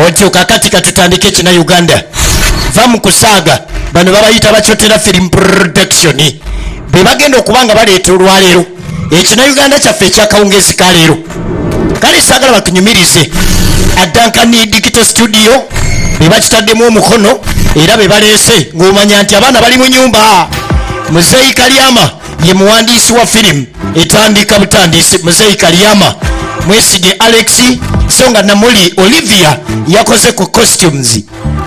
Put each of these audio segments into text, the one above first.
otyo kakati katutandike kina Uganda vamu kusaga bano babayita bachotera film production bebagenda okubanga baleeta olwaleero ekina Uganda kyaffe ekyakawungezi kaleero kale sagala batunyumirize addankani digital studio bebakitaddemu omukono era bebaleese ng'omanya nti abaana bali mu nyumba. Muzeyi Kalyama ye muwandiisi wa firimu etandika butandisi. Muzeyi Kalyama, Mwesige Alex, Songa Namuli Olivia yakoze ku costumes,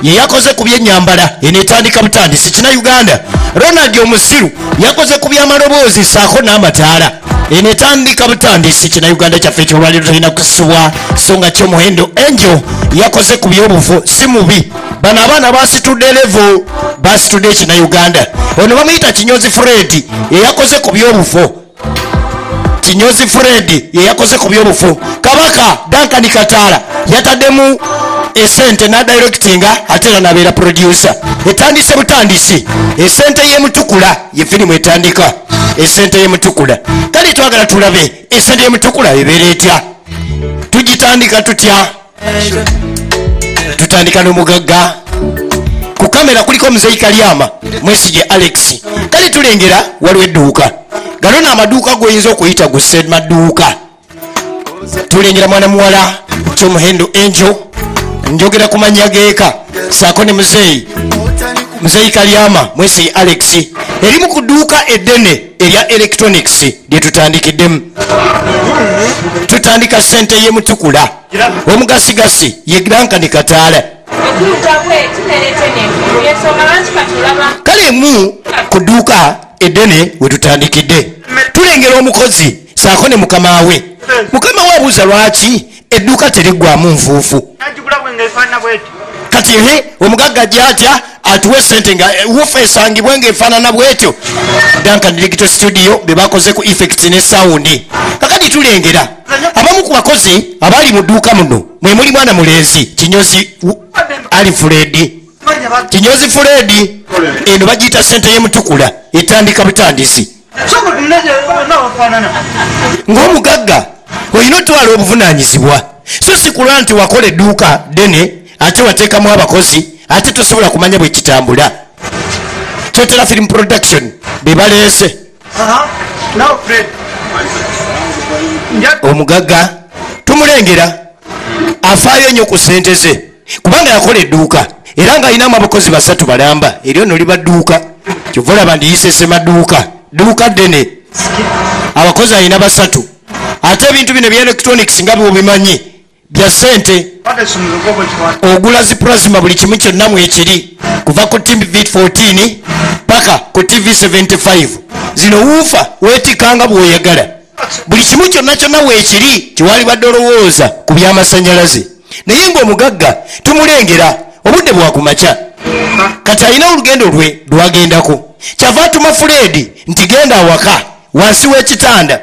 ye yakoze ku byennyambala enetandika butandisi kina Uganda. Ronald Omusiru yakoze ku byamaloboozi saako n'amataala enetandika butandisi kina Uganda kyaffe ekyolwaliro talina kusubwa. Songa Kyomuhendo Angel yakoze ku byobufu si mubi. Bano abaana basitudde level basitudde kina Uganda. Ono bamuyita Kinyozi Fred ye yakoze ku byobufu. Kinyozi Fred ye yakoze ku byobufu. Kabaka Duncan Katala yataddemu esente na directinga ate nabeera producer. Etandise butandisi esente ye Mutukula ye firimu etandika esente ye Mutukula. Kale twagala tulabe esente ye Mutukula ebeera etya, tugitandika tutya. Tutandika n'omugagga ku kamera kuliko Muzeyi Kalyama, Mwesige Alex. Kale tulengera waliwo edduuka gano n'amaduuka goyinza okuyita gusse maduuka. Tulengera mwana muwala Kyomuhendo Angel, njogera ku mannya geeka saako ne Muzeyi Kalyama, Mwesige Alex. Erimu ku dduuka eddene erya electronics lye tutandikiddemu. Tutandika sente ye Mutukula, omugasigasi ye Duncan Katala. Kale mu ku dduuka eddene we tutandikidde. Tulengera omukozi saako ne mukama we. Mukama we abuuza lwaki edduuka teriggwamu nfuufu. Kati omugagga gy'atya atuwe sente nga wuufu esangibwe ng'efaanana bwetyo. Duncan Digital Studio be bakoze ku effects ne sound. Kakati tulengera abamu ku bakozi abali mu dduuka muno mwe muli mwana mulenzi Kinyozi Alfred. Kinyozi Fred eno bagiyita sente ye Mutukula etandika butandisi. Ng'omugagga olina otwala obuvunaanyizibwa, so si kulwa nti wakola edduuka ddene ate wateekamu abakozi ate tosobola kumanya bwe kitambula. Kyotera film production be baleese. Omugagga tumulengera afaayo nnyo ku ssente ze kubanga yakola edduuka era ng'alinamu abakozi basatu balamba. Eryo nno liba dduuka kyova olaba ndiyise maduuka dduuka ddene abakozi alina basatu ate ebintu bino bya electronics nga bwobimanyi bya ssente. Ogula zi plasma buli kimu kyonna mwekiri kuva ku TV 14 paka ku TV 75 zino wuufa weetikanga bw'oyagala buli kimu kyonna kyonna weekiri kiwali badde olowooza ku by'amasannyalaze. Naye ng'omugagga tumulengera obudde bwakumakya kati alina olugendo lwe lwagendako kyava atuma Fred nti genda awaka wansi w'ekitanda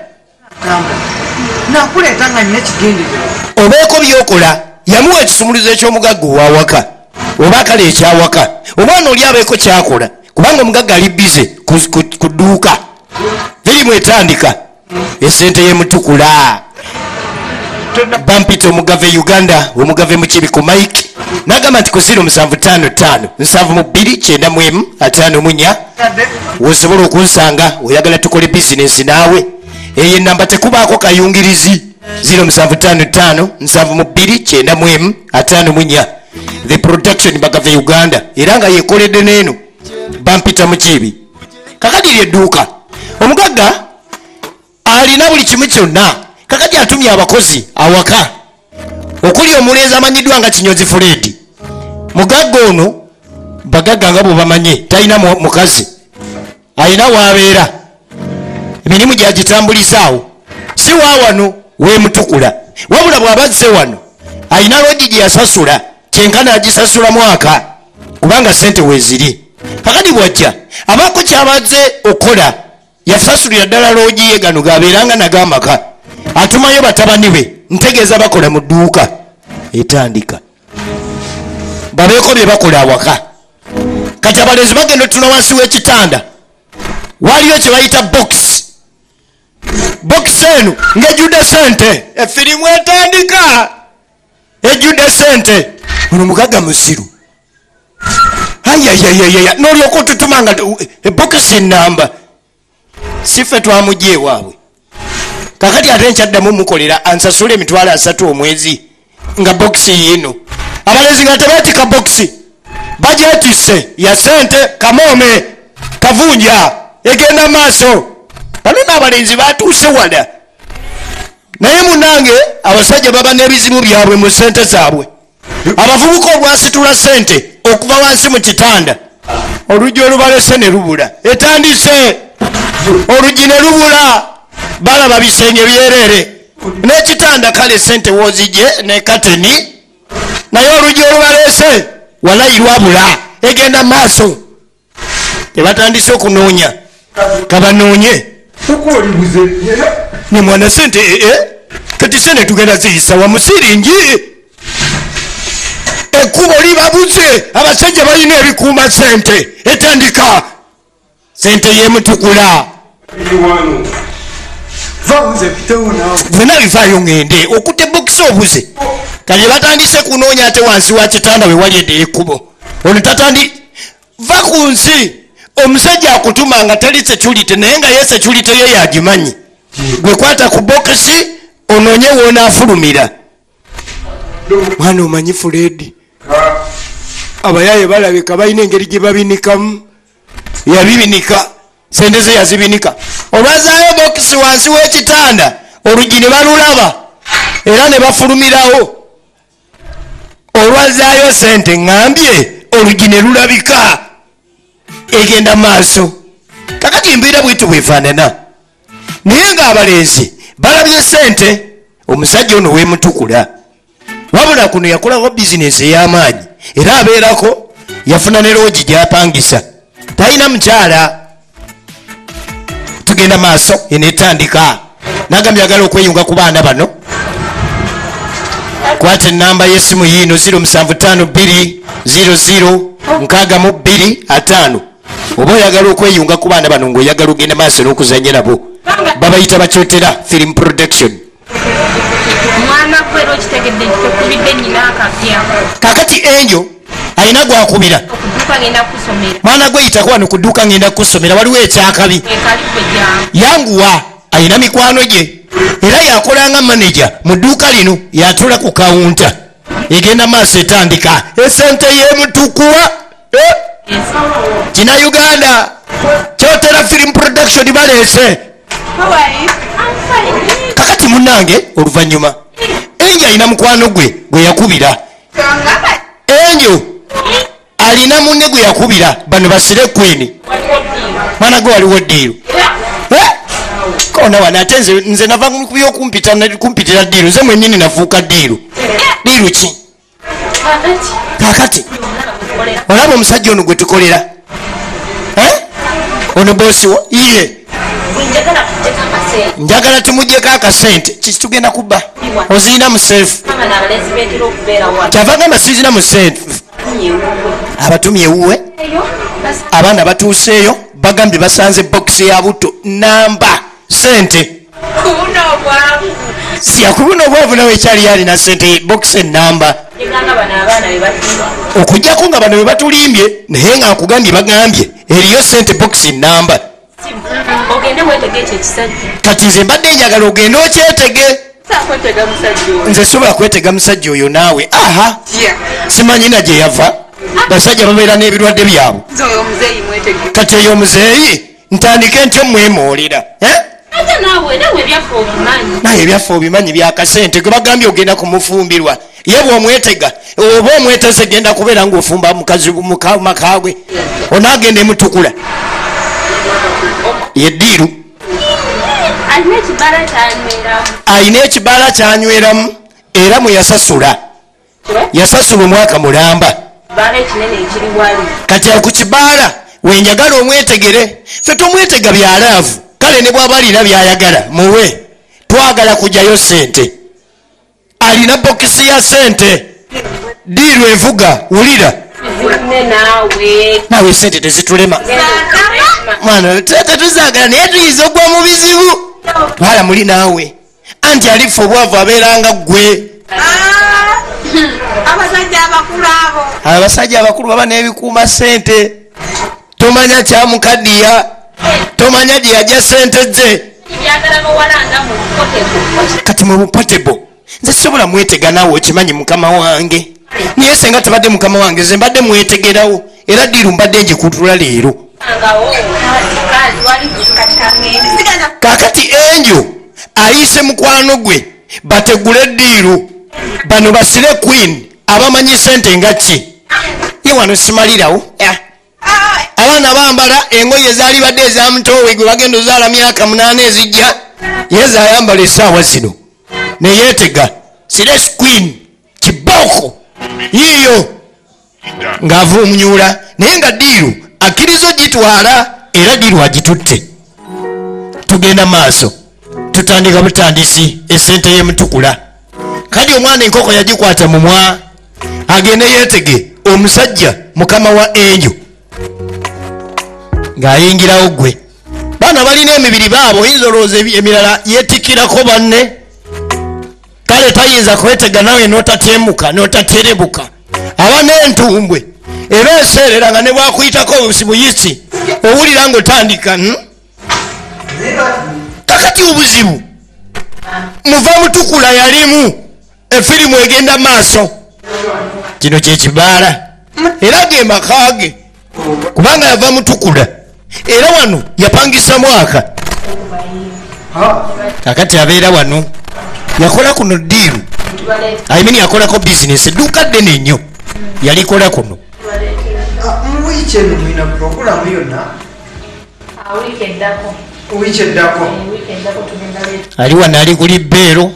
obeeko by'okola. Yamuwa ekisumuluzo eky'omugagga owawaka oba akale ekyawaka omwana oli abeeko kyakola kubanga omugagga ali bize ku dduuka firimu etandika. Esente ye Mutukula. Bampita omugave Uganda, omugave Mukibi ku Mike n'agamba nti ku 0755 729 54 wosobola okunsanga oyagala tukole bizinesi naawe. Eyo ennamba tekubaako kayungirizi 0755 729 54. The production bagave Uganda era nga yekoledde n'eno Bampita Mukibi. Kakati edduuka omugagga alina buli kimu kyonna. Kakati atumye abakozi awaka okuli omulenzi amanyiddwa nga Kinyozi Fred. Mugagga ono bagagga nga bwe bamanye talina mukazi alina waabeera emirimu gyagitambulizaawo si waawano we Mutukula wabula bw'abazze wano alina lodi gye yasasula kyenkana agisasula mwaka kubanga sente weeziri. Kakati bwajja abaako kyabazze okukola yasasulira ddala loogi ye gano gabeeranga nagamaka atumayo batabani be ntegeeza bakola mu dduuka etandika babeeko bye bakola awaka. Kati abalenzi bagenda otuna wansi w'ekitanda waliyo kye bayita box eno ng'ejjudde sente. Efirimu etandika ejjudde sente ono mukaga musiru ayayayaya nolyoka otutumanga ebokisi enamba sife twamugye ewaabwe kakati ate nkyaddamu mukolera ansasula emitwalo 3 omwezi nga bokisi yino abalenzi nga tebeetika bokisi bajetise ya sente kamome kavunja egenda maaso bano n'abalenzi batuuse wala naye munange abasajja baba n'ebizibu byabwe mu sente zaabwe abavubuka olwasitula sente okuva wansi mu kitanda oluggi olubalese ne lubula etandise oluggi ne lubula balaba bisenge byerere n'ekitanda kale sente wozije ne kateni naye oluggi olubalese walayi lwabula egenda maaso tebatandise okunoonya kabanoonye ne mwana sente kati sente tugenda ziyisa wa musiringi ekkubo libabuze abasajja balina ebikuuma sente etandika sente yemutukula vena bivaayo ngende okutta ebokisi obuze kale batandise kunoonya ate wansi wa kitanda we wali edde ekkubo ono tatandi va ku nsi omusajja akutuma nga tali security naye nga ye security ye yagimanyi gwe kwata ku bokisi onoonye wonaafulumira mwana omanyi Fred abayaye balabika balina engeri gye babinikamu yabibinika sente ze yazibinika olwazaayo bokisi wansi w'ekitanda oluggi ne balulaba era ne bafulumirawo olwazaayo sente ŋŋambye oluggi ne lulabika egenda maaso kakati embeera bwitu bwefaanana naye ng'abalenzi balabye sente omusajja ono weemutukula wabula kuno yakolako bizinesi ey'amaanyi era abeerako yafuna ne loogi gyapangisa talina mukyala tugenda maaso enetandika nagambye agala okweyunga ku baana bano kwata enamba y'essimu yiino 0752006225 oba oyagala okweyunga ku baana bano ng'oyagala ogenda maaso n'okuzanya nabo babayita bakyotera film production kakati enjo alina gwakubira mwana gwe yitako wano ku dduuka ngenda kusomera waliwo ekyakabi yanguwa alina mikwano gye era yakolanga maneja mu dduuka lino yatula ku kawunta egenda maaso etandika esente yemutukuwa kina Uganda kyotera film production baleese kakati munange oluvanyuma enjo alina mukwano gwe gwe yakubira enjo alina munne gwe yakubira bano basire kwini mwana gwe waliwo ddiiru kona wana ate nze nava kumpitira ddiiru nze mwenyini nafuuka ddiiru ki kakati olaba omusajja ono gwe tukolera ono bosi wo iye njagala tumuggyeko akasente kikitugenda kubba ozirina mu seefu kyava gamba sizina mu seefu abatumye ewuwe abaana batuuseeyo bagambye basanze bokisi ya buto namba sente siyakubuna obwavu nawe ekyali yalina sente bokisi enamba okugjako nga bano bebatulimbye naye nga nkugambye bagambye eriyo sente bokisi namba kati nze mbadde njagala ogende okyetege nze sobola kwetega musajja oyo naawe aha simanyina gye yava basajja babeera n'ebirwadde byabwe kati eyo omuzeeyi ntandike ntyo mwemoolera naye ebyaffe obimanyi byakasente gwe bagambye ogenda kumufumbirwa ye bw'omwetega oba omweteze genda kubeera ngaofumba mukazi makagwe onaagenda emutukula yeddiiru alina ekibala kyanyweramu era mwe yasasula omwaka mulamba kati ku kibaala wenjagala omwetegere fe tomwetega byalaavu kale ne bw'aba alina byayagala muwe twagala kujyayo sente alina bokisi ya sente ddiiru evuga wulira naawe sente tezitulema mwana tetuzagala naye tuyinza ogwa mu bizibu twala muli naawe anti alifa obwavu abeeranga ggwe abasajja abakulu baba n'ebikuuma sente tomanya kyamukaddiya tomanya gye yajja sente ze kati mu bupotebo nze sisobola mwetega naawe okimanyi mukama wange niye senga tabadde mukama wange ze mbadde mwetegerawo era diru mbadde njikutula leero kakati enjo ayise mukwano gwe bategule diru bano basire queen abamanyi sente nga ki ye wano simalirawo abaana bambala engoye ezaali badde ezamutoowe gwe bagenda ozaala myaka 8 ezijja yeza ayambala essaawa zino neyeetega sires queen kiboko yiyo ng'avuumunyuula naye nga diiru akkiriza ogitwala era diiru agitutte tugenda maaso tutandika butandisi essente y'emutukula kadi omwana enkoko yagikwata mumwa agende yeetege omusajja mukama wa enjo ng'ayingirawo gwe baana balina emibiri baabo oyinza olowooza emirala yeetikirako banne kale tayinza kwetega nawe n'otatemuka n'otaterebuka aba n'entumbwe era eseerera nga ne bwakuyitako obusibuyisi owulira ng'otandika kakati obuzibu muva mutukula yalimu efirimu egenda maaso kino kyekibaala era ge makaage kubanga yava mutukula era wano yapangisa mwaka kakati abeera wano yakola kuno diiru ayimini yakolako bizinesi edduuka ddene nnyo yalikola kuno ali wano ali ku libbeero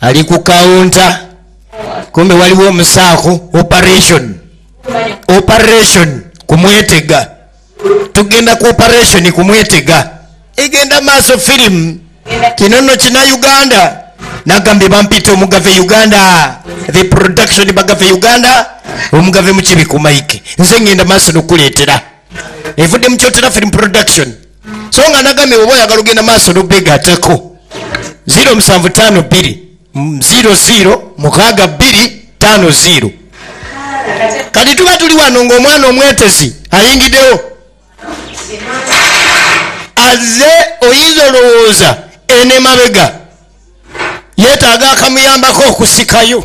ali ku kawunta kumbe waliwo omusaako operation kumwetega tugenda ku operation kumwetega egenda maaso firimu kinono kina Uganda nagambye bampita omugave Uganda the production bagave Uganda omugave mukibi ku mike nze ngenda maaso nokuleetera evudde mukyotera film production so nga nagambye oba oyagala ogenda maaso nobegatako 0752 00 6250 kati tuba tuli wano ng'omwana omwetezi ayingiddewo aze oyinza olowooza ene mabega yeetaaga akamuyambako okusikayo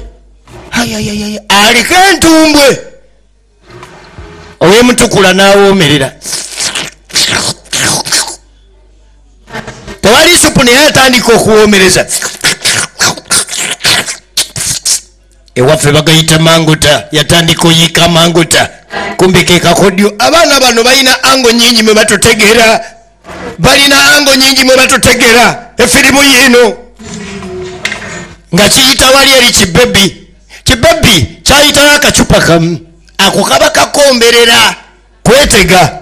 aliko entumbwe owemutukula n'awoomerera tewali supu naye atandika okuwoomereza ewaffe bagayita manguta yatandika oyiika manguta kumbi ke kakodyo abaana bano balina ango nyingi mwe batutegera efirimu yino nga kiyita wali eri kibebi kyayitawo akacupa kamu ako kaba kakomberera kwetega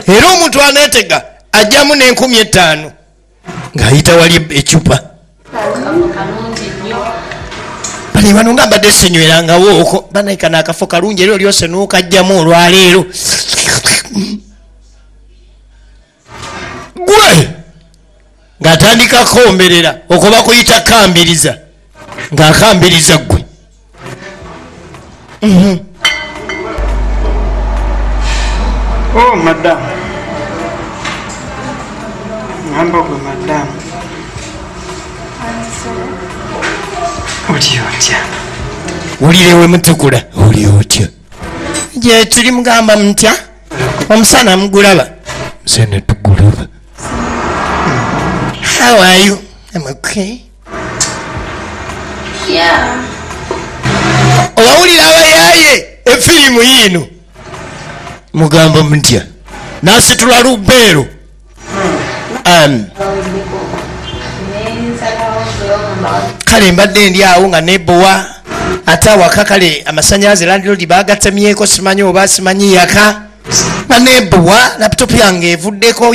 era omuntu aneetega ajjamu n'5000 ng'ayita wali ecupa bali bano nga mbadde sinywerangawooko banaika n'akafo kalungi eryo lyose n'okajjamu olwaleero gwe ng'atandika komberera okuba kuyita kambiriza ng'akambiriza gwe Oh madam ngamba gwe madam oli otya wulirewe mutukula oli otya gye tuli mugamba mutya omusana mugulaba musana tugulaba how are you I'm okay yeah owawulira abayaye efirimu yino mugamba mutya nasitula lubeero kale mbadde ndi awo nga nebowa ate awaka kale amasanyalaze landirodi bagatemyeko simanyi oba simanyi yaka nga nebowa laputopu yange evuddeko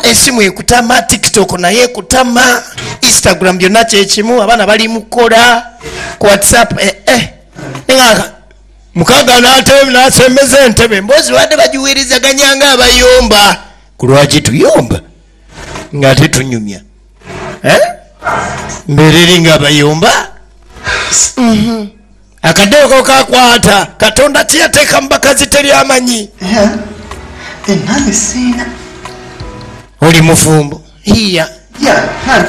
esimu ekutama tiktok naye ekutama instagram byonna kyekimu abaana bali mukola ku whatsapp nga mukaga nasembeza entebe mbozi badde bagiwirizaganya nga abayomba ku lwaki tuyomba nga tetunyumya mbereri nga abayomba akadeeko kakwata katonda kyeyateeka mu bakazi teri amanyi nange siina oli mufumbo iya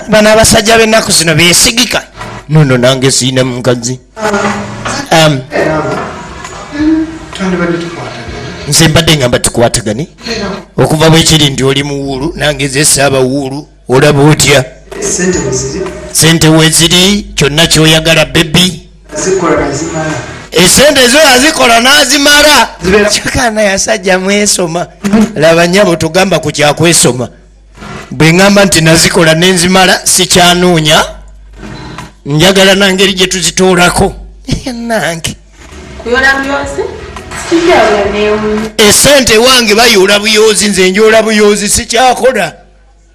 bano abasajja b'ennaku zino beesigika nono nange siina mukazi nze mbadde ngamba tukwatagane okuva bwekiri nti oli muwuulu nange ze saaba wuulu olaba otya sente weziri kyonna kyoyagala bebi esente ezo yazikola n'azimala kyokana yasajja mwesoma laba nyabo tugamba ku kyakwesoma bwe ŋŋamba nti nazikola nenzimala sikyanoonya njagala nangeri gye tuzitoolako nange esente wange bayoola buyoozi nze njoola buyoozi sikyakola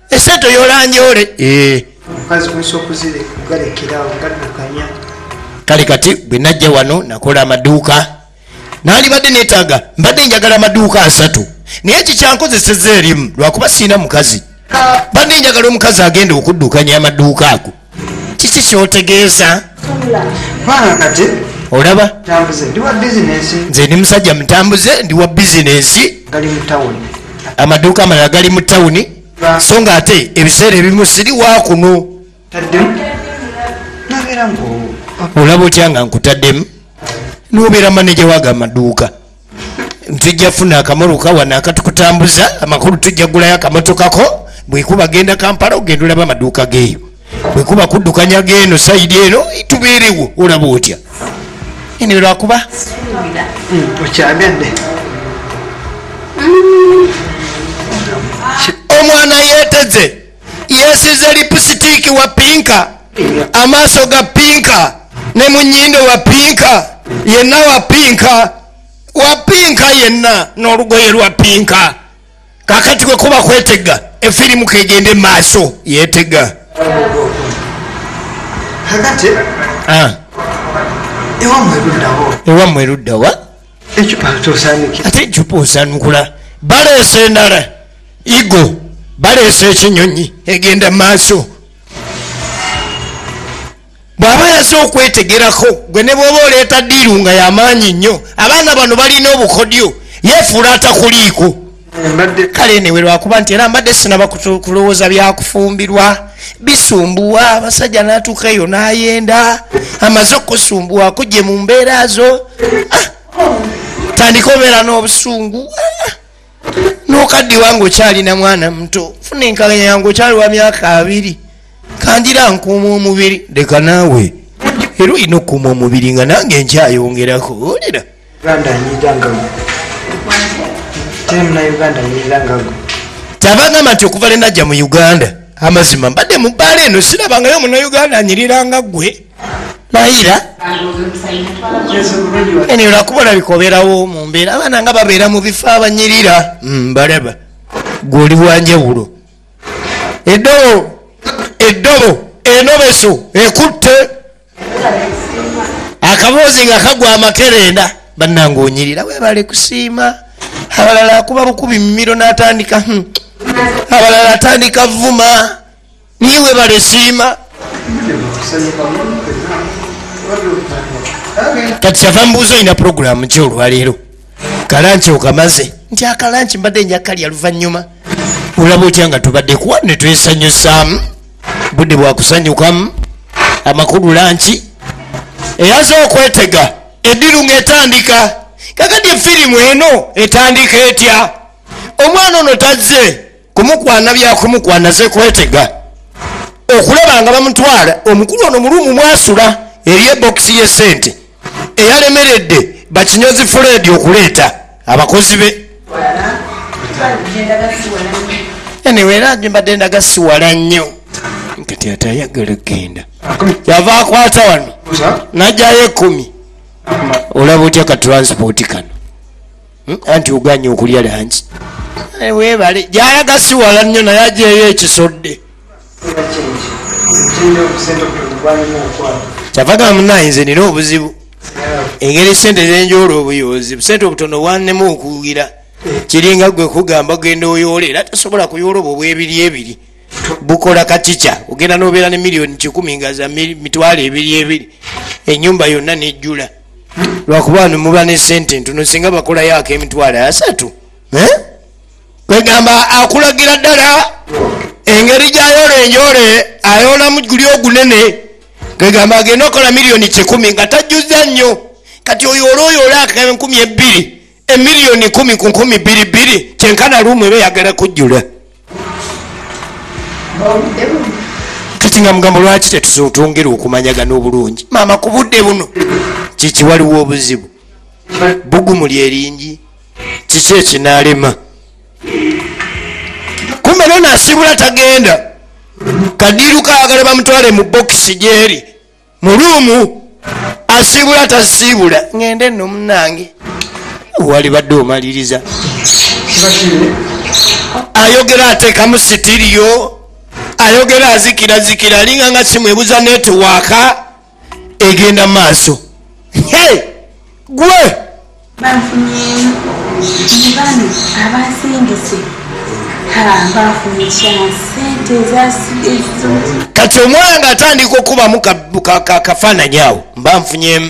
esente oyoola njoole kale kati bwe najja wano nakola amaduuka naali badde neetaaga mbadde njagala amaduuka 3 naye kikyankozeseza erimu lwakuba siina mukazi badde njagala omukazi agenda okuddukanya amaduuka ago kiki kyotegeeza olaba nze ndi musajja mutambuze ndi wa bizinensi amaduuka amalala gali mu tawuni so nga ate ebiseera ebimu siri waakuno olaba otya nga nkutaddemu nobeera maneja waaga amaduuka tujja funa akamoluka wano akatukutambuza amakulu tujja gulayo akamatokako bwekuba genda Kampala ogenda olaba amaduuka geeyo bwekuba kuddukanya geeno sayidi eno tubeerewo olaba otya ene lwakuba okyagende omwana yeeteze yeesize lipusitiiki wa pinka amaaso ga pinka ne munyindo wa pinka yenna wa pinka yenna n'olugoye lwa pinka kakati kwe kuba kwetega efirimu kegende maaso yeetega ewammwe eruddawa ate ecupa osanukula baleese endala igo baleese ekinyonyi egenda maaso bw'aba yaze okwetegerako gwe ne bw'oba oleeta ddiiru nga y'amaanyi nnyo abaana bano balina obukodyo yeefuula atakuliiko kale newe lwakuba nti era mbadde sinaba kulowooza byakufumbirwa bisumbuwa abasajja n'atuuka eyo n'ayenda amaze okusumbuwa akujje mu mbeera zo tandika obeera n'obusungu n'okaddiwa ng'okyalina mwana muto funa enkakanya yange okyali wa myaka 2 kanjira nkuuma omubiri leka naawe era olina okuuma omubiri nga nange nkyayongerako olira tabagamba nti okuva lenajja mu Uganda amazima mbadde mu bbaala eno sirabangayo munauganda anyiriranga ggwe nayira ene olwakuba olabika obeerawo mu mbeera abaana nga babeera mu bifo abanyirira balaba gwe oli bwanjawulo eddobo enobeso ekutte akaboozi nga kagwa amakerenda bannanga onyirira webale kusiima abalala akuba bukubi mimiro n'atandika abalala atandika vuma niwe bale siima kati kyava mbuuza olina puroguramu ki olwaleero kalanki okamaze nti akalanki mbadde njakalya luvannyuma olaba otya nga tubadde kuwa ne twesanyusaamu budde bwakusanyukamu amakulu lanki eyaze okwetega eddiru ng'etandika kakati efirimu eno etandika etya omwana ono tazze kumukwana byakumukwana ze kwetega okulaba nga bamutwala omukulu ono mulumu mwasula eri ebokisi y'esente eyalemeredde bakinyozi Fred okuleeta abakozi be anyway era mbadde ndagasiwala nnyo kati ate ayagala genda yava akwata wano najjayo 10 olaba otya ka transport kano anti oganye okulya langi webale gyayagasiwala nnyo naye ajeeyo ekisodde kyavaga munayinze nina obuzibu engeri sente zenjoola obuyoozi busente obutono bwannemu okuwugira kiringa gwe kugamba genda oyoola era tasobola kuyoola obwo bwebiri bukola katica ogenda nobeera ne $1,000,000 nga za $2,200 enyumba yonna nejjula lwakuba muba ne sente ntono singa bakola yako emitwalo 3 kwegamba akulagira ddala engeri gy'ayola enjole ayolamu guli ogunene kwegamba agenda okola miliyoni 10 nga tajjuza nnyo kati oyo olwoyola 2,000 emiliyoni 10 ku 12 kyenkana lumu eba yagala kujjula kati nga mugambo lwaki tetutongera okumanyagana obulungi maama ku budde buno kiki waliwo obuzibu bugumu lyeringi kiki ekinaalema kumbe nona asibula tagenda kadiru kaagala bamutwale mu bokisi gyeri mulumu asibula tasibula ngende nno munange wali badde omaliriza ayogera ateekamu sitiriyo ayogera azikira alinga nga simwebuza netiwaaka egenda maaso gwe bafunye bano abasingise bafunye sente zasizo kati omwana ngaatandika okubamu kafaananyi awo mba nfunyemu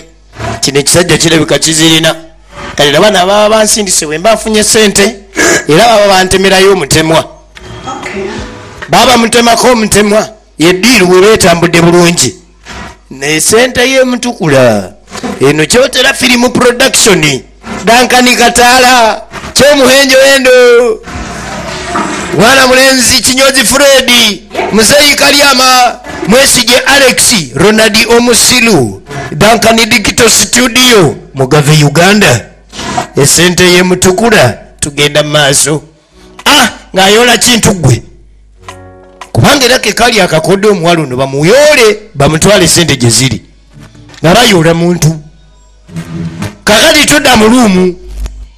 kino ekisajja kirabika kizirina kale nabana baba bansindise bwe mba nfunye sente era baba bantemerayo omutemwa baba mutemako omutemwa yeddiiru bwe betambudde bulungi nesente yemutukula eno kyotera firimu production dankani kataala kyomuhenjoendo mwana mulenzi kinyozi fredi muzeyi kalyama mwesige alex ronadi omusilu dankani digital studio mugave uganda esente yemutukula tugenda maaso ng'ayola kintu gwe kubanga era kekali akakodde omuwala ono bamuyole bamutwale sente gye ziri nga bayoola muntu kakati todda mu luumu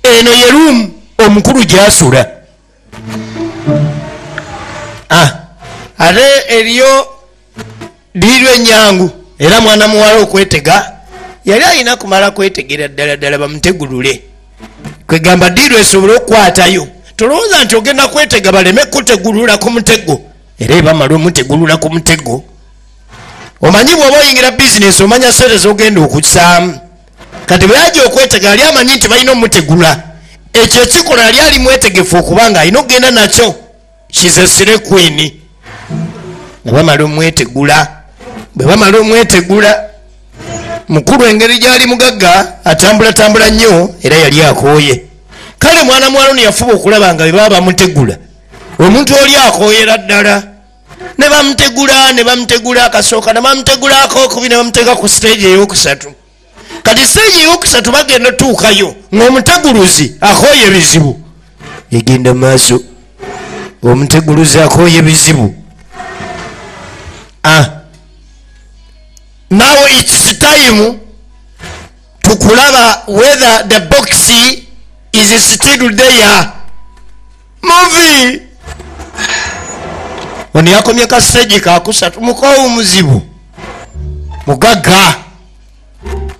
eno ye luumu omukulu gyasula ate eriyo diirwa enyangu era mwana muwala okwetega yali alina kumala kwetegera ddala bamutegulule kwegamba diirwa esobole okukwatayo tolowooza nti ogenda kwetega baleme kutegulula ku mutego era ebamala omutegulula ku mutego omanyi bw'oba oyingira bizinesi omanya sente zogenda okusaamu kati bwe yajja okwetega ali amanyi nti balina omutegula ekyo ekikola ali ali mwetegefu okubanga alina okugenda nakyo kizesire kwini nga bamala omwetegula bwe bamala omwetegula mukulu engeri gyali mugagga atambulatambula nnyo era yali akooye kale mwana muwala ono yafuba okulaba nga bwe baba bamutegula omuntu oli akooyera ddala ne bamutegula akasooka ne bamutegula akokubiri ne bamuteeka ku stage eyokusatu kati stage eyokusatu bagenda otuukayo ng'omuteguluzi akooye ebizibu egenda maaso omuteguluzi akooye ebizibu now it's time tukulaba whether the box is still there movie ono yakomye ka stage kakusatu mukowo muzibu mugagga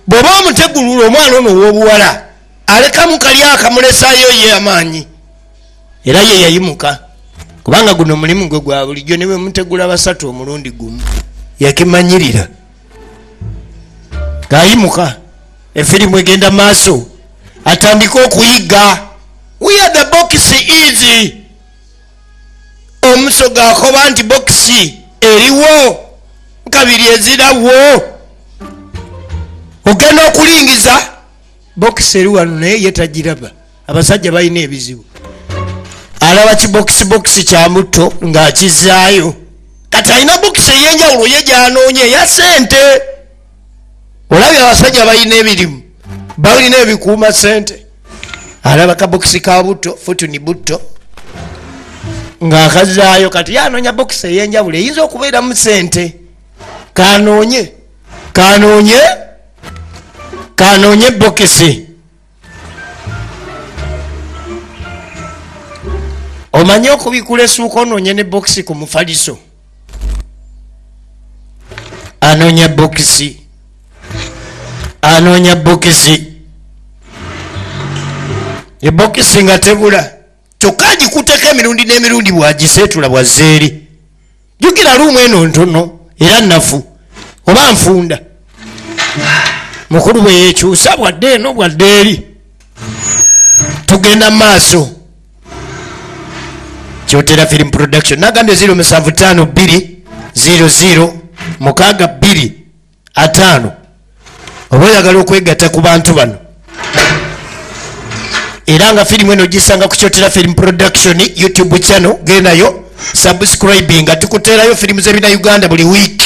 bw'oba omutegulula omwana ono ow'obuwala alekamu kali akamulesayo ye amaanyi era ye yayimuka kubanga guno mulimu gwe gwa bulijjo ne bwe mutegula basatu omulundi gumu yakimanyirira gayimuka efirimu egenda maaso atandika okuyiga where the box is omuso gakoba nti bokisi eriwo kabiri ezirawo ogenda okulingiza bokisi eri wano naye yetagiraba abasajja balina ebizibu alaba kibokisi kya muto ng'akizaayo kati alina bokisi ey'enjawulo ye gyanoonye eya sente olabye abasajja balina ebirimu balina ebikuuma sente alaba kabokisi ka buto futuni buto ng'akazaayo kati yanoonya bokisi ey'enjawulo eyinza okubeeramu sente kanoonye bokisi omanye okubikula essuuka onoonye ne bokisi ku mufaliso anoonya bokisi ebokisi nga tebula kyokka agikutteko emirundi n'emirundi bwagiseetula bwazzeeri jjukira luumu eno ntono era nafu oba nfunda mukulu bwe yekyusa bwadde eno bwadde eri tugenda maaso Kyotera Film Production nagambye 0752006205 oba oyagala okwegatta ku bantu bano era nga firimu eno gisanga ku Kyotera Film Production YouTube channel gendayo subscribing nga tukuteerayo firimu z'ebina Uganda buli week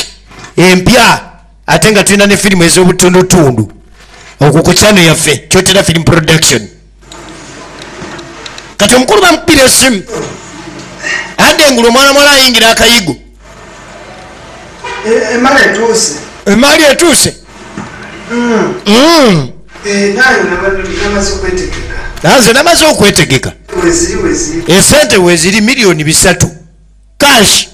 empya ate nga tulina ne firimu ez'obutundutundu okwo ku channel yaffe Kyotera Film Production kati omukulu bamupira esimu ade engulu omwana mwala ayingira akayigo emali etuuse nze namaze okwetegeka esente weziri $3 cash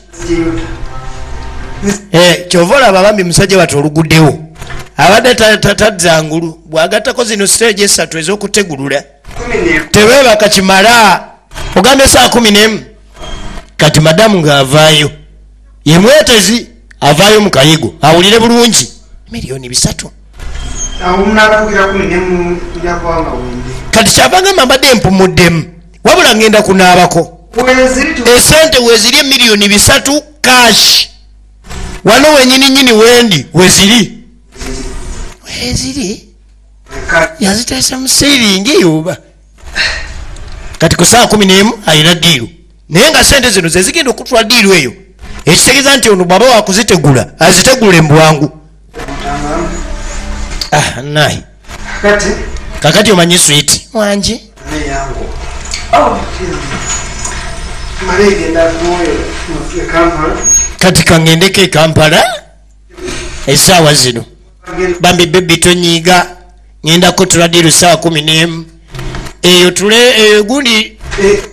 kyova olaba abambi musajja bati oluguddewo abadde tadzangulu bwagattako zino stage 3 ez'okutegulula teweebaka kimala ogambye saa 11 kati madamu ng'avaayo ye mwetezi avaayo mu kayigo awulire bulungi $3 kati kyavanga mbadde mpumuddemu wabula ngenda kunaabako esente weziri $3 cash wano wenyininyini wendi weziri yaziteesa mu siringi yuba kati ku saa 11 ayina diiru naye nga sente zino zezigenda okutula diiru eyo ekitegeeza nti ono bwaba wakuzitegula azitegule mbwangu nayi kakati omanyi switi wangi kati kangendeko e Kampala essaawa zino bambi bebi tonyiiga ngenda kutula diiru saa 11 eyo tule gundi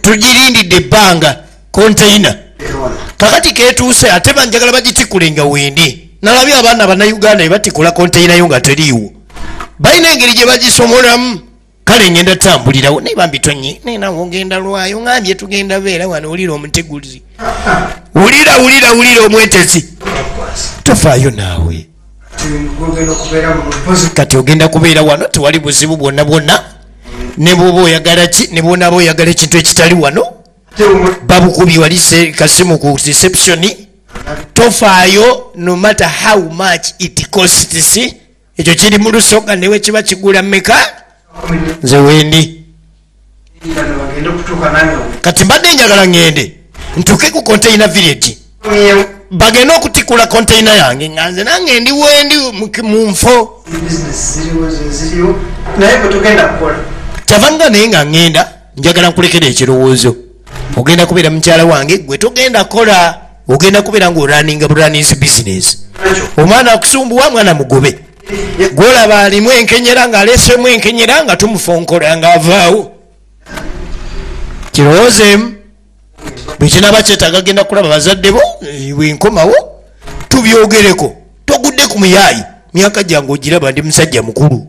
tugirindidde ebbanga konteina kakati ketuuse ate banjagala bagitikule nga wendi nalabye abaana bannayuganda ebatikula konteina yo nga teriiwo balina engeri gye bagisomolamu kale ngenda tambulirawo naye bambi tonyi nenawo ngenda lwayo ngambye tugenda beera wano wulira omuteguzi wulira omwetezi tofaayo naawe kati ogenda kubeera wano tewali buzibu bwonna bwonna ne bwoba oyagala ki ne bwonaaba oyagala ekintu ekitali wano babukubi wali kasimu ku reception tofaayo no matter how much it costs ekyo kiri mu lusoga newe kiba kigula mmeka nze wendi kati mbadde njagala ngende ntuke ku container village bagenda okutikula container yange nga nze nange ndi wendi mu nfo kyavanga naye nga ngenda njagala nkulekera ekirowoozo ogenda kubeera mukyala wange gwe togenda kola ogenda kubeera ngaoraninga buranis business omwana akusumbuwa mwana mugobe gwolaba alimu enkenyera ng'aleesemu enkenyera nga tumufonkola ng'avaawo kirowoozeemu bwe kinaba kyetaaga genda kulaba bazadde bo bwenkomawo tubyogereko togudde ku muyaayi myaka gyange ogiraba ndi musajja mukulu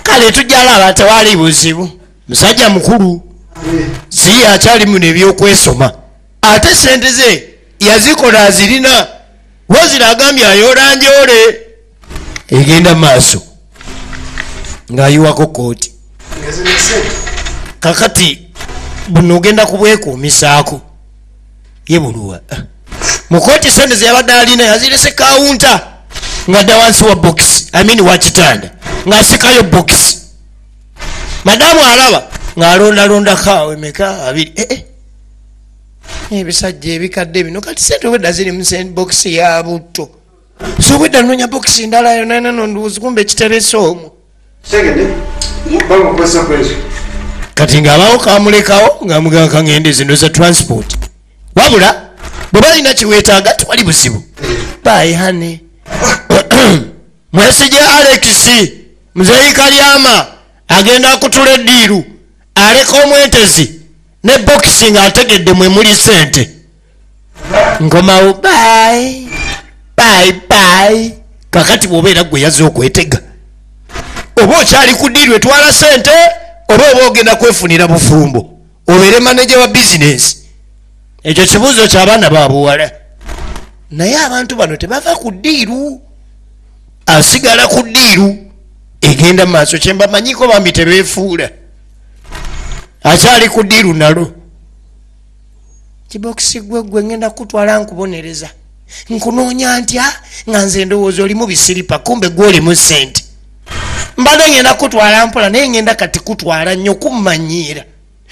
kale tujjalaba tewali buzibu musajja mukulu si akyali muno ebyokwesoma ate sente ze yazikola azirina wazira agambye ayoolanjoole egenda maaso ng'ayiwako kooti kakati buno ogenda kubwekuumisaako ye buluwa mu kooti sente zeyabadde alina yazirese kawunta ng'adda wansi wa bokisi wa kitanda ng'asikayo bokisi madamu alaba ng'alondalondako awo emeka 2 ebisajja ebikadde bino kati sente obwedda ziri mu bokisi ya butto so obwedda noonya bokisi ndala yonanano nduuzi kumbe ekiterese omwo kati ng'abawo kamulekawo ng'amugamba kangende zino za transport wabula bwe balina kiweetaaga tewali buzibu bayihane mwesije Alex muzeeyika lyama agenda akutula eddiiru aleka omwetezi ne bokisi ng'ategedde mwe muli sente nkomawo bye kakati bw'obeera gwe yazze okwetega oba okyali ku ddiiru etwala sente oba ogenda kwefunira bufumbo obeere manager wa bizinesi ekyo kibuuzo ky'abaana babuwala naye abantu bano tebava ku ddiiru asigala ku ddiiru diiru egenda maaso kyemba manyiko bambi tebeefuula akyali ku diiru nalo kibokisi gwe ngenda kutwala nkubonereza nkunoonya ntya nga nze ndowooza olimu bisiripa kumbe gwolimu sente mbadde ngenda kutwala mpola naye ngenda kati kutwala nnyo kummanyiira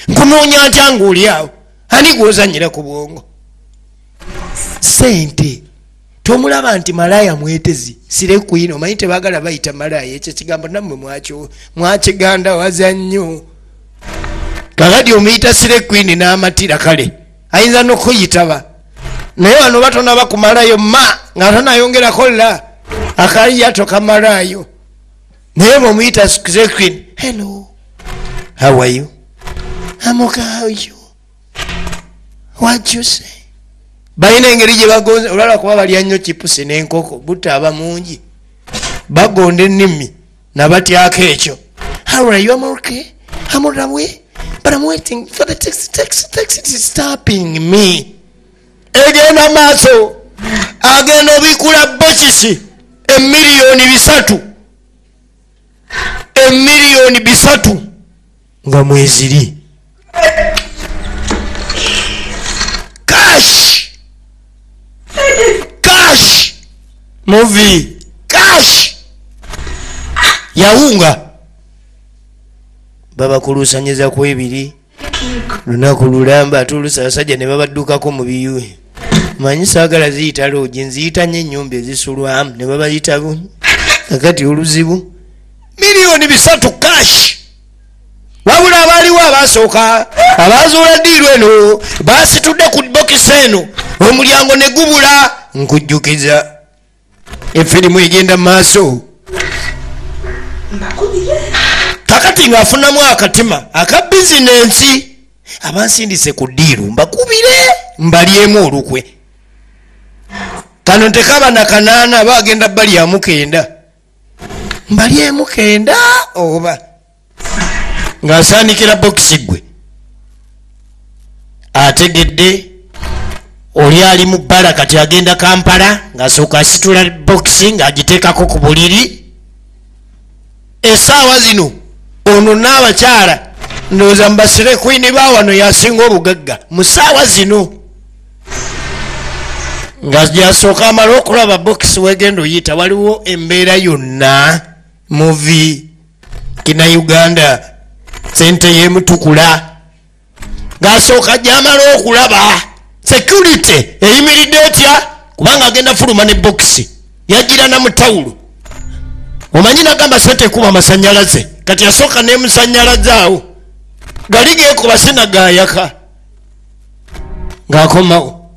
nkunoonya ntya ng'oli awo ani gw'ozannyira ku bwongo sente tomulaba nti malaya mwetezi sire kwino omanyi tebaagala bayita malaya ekyo kigambo nammwe mwakiganda waza nnyo kakati omuyita sire kwini n'amatira kale ayinza n'okuyitaba naye wano batonaba ku malayo ma nga tanayongerako la akaliyato kamalayo naye bwomuyita sire kwini hello how are you I'm okay how are you what you say balina engeri gye bagonze olwala kuba balya nnyo kipusi n'enkoko butaaba mungi bagonda ennimi nabatyako ekyo how are you I'm okay I'm on the way but I'm waiting for the taxi is stopping me egenda maaso agenda obikula bokisi emiliyoni bisatu nga mweziri cash movie cash yawunga baba kulusanyiza ku ebiri lunaku lulamba atulusa abasajja ne babaddukako mu biyuwe manyi saagala ziyita loogi nziyita nnyo ennyumba ezisulwamu ne babayita kakati oluzibu miliyoni 3 cash wabula abaaliwo abaasooka abazuula ddiiru eno baasitudde ku bokisi eno omulyango ne gubula nkujjukiza efirimu egenda maaso kakati ng'afunamu akatima aka bizinensi abansindise ku ddiiru mbakubire mbalyemu olukwe kano tekaba na 8 bagenda balyamu 9 mbalyemu 9 oba ng'asaanikira bokisi gwe ategedde oli ali mu bbala kati agenda Kampala ng'asooka asitula bokisi ng'agiteekako ku buliri essaawa zino ono n'abakyala ndowooza mbasire kwini baawano yasinga obugagga mu ssaawa zino nga gyasooka amala okulaba bokisi wegenda oyita waliwo embeera yonna muvi kina Uganda sente yemutukula ng'asooka gyamala okulaba security eyimiridde etya kubanga agenda fuluma ne bokisi yagira na mutawulo omanyi nagamba sente kuba amasanyalaze kati yasooka nemusanyalaze awo gali geekuba sinagayaka ng'akomawo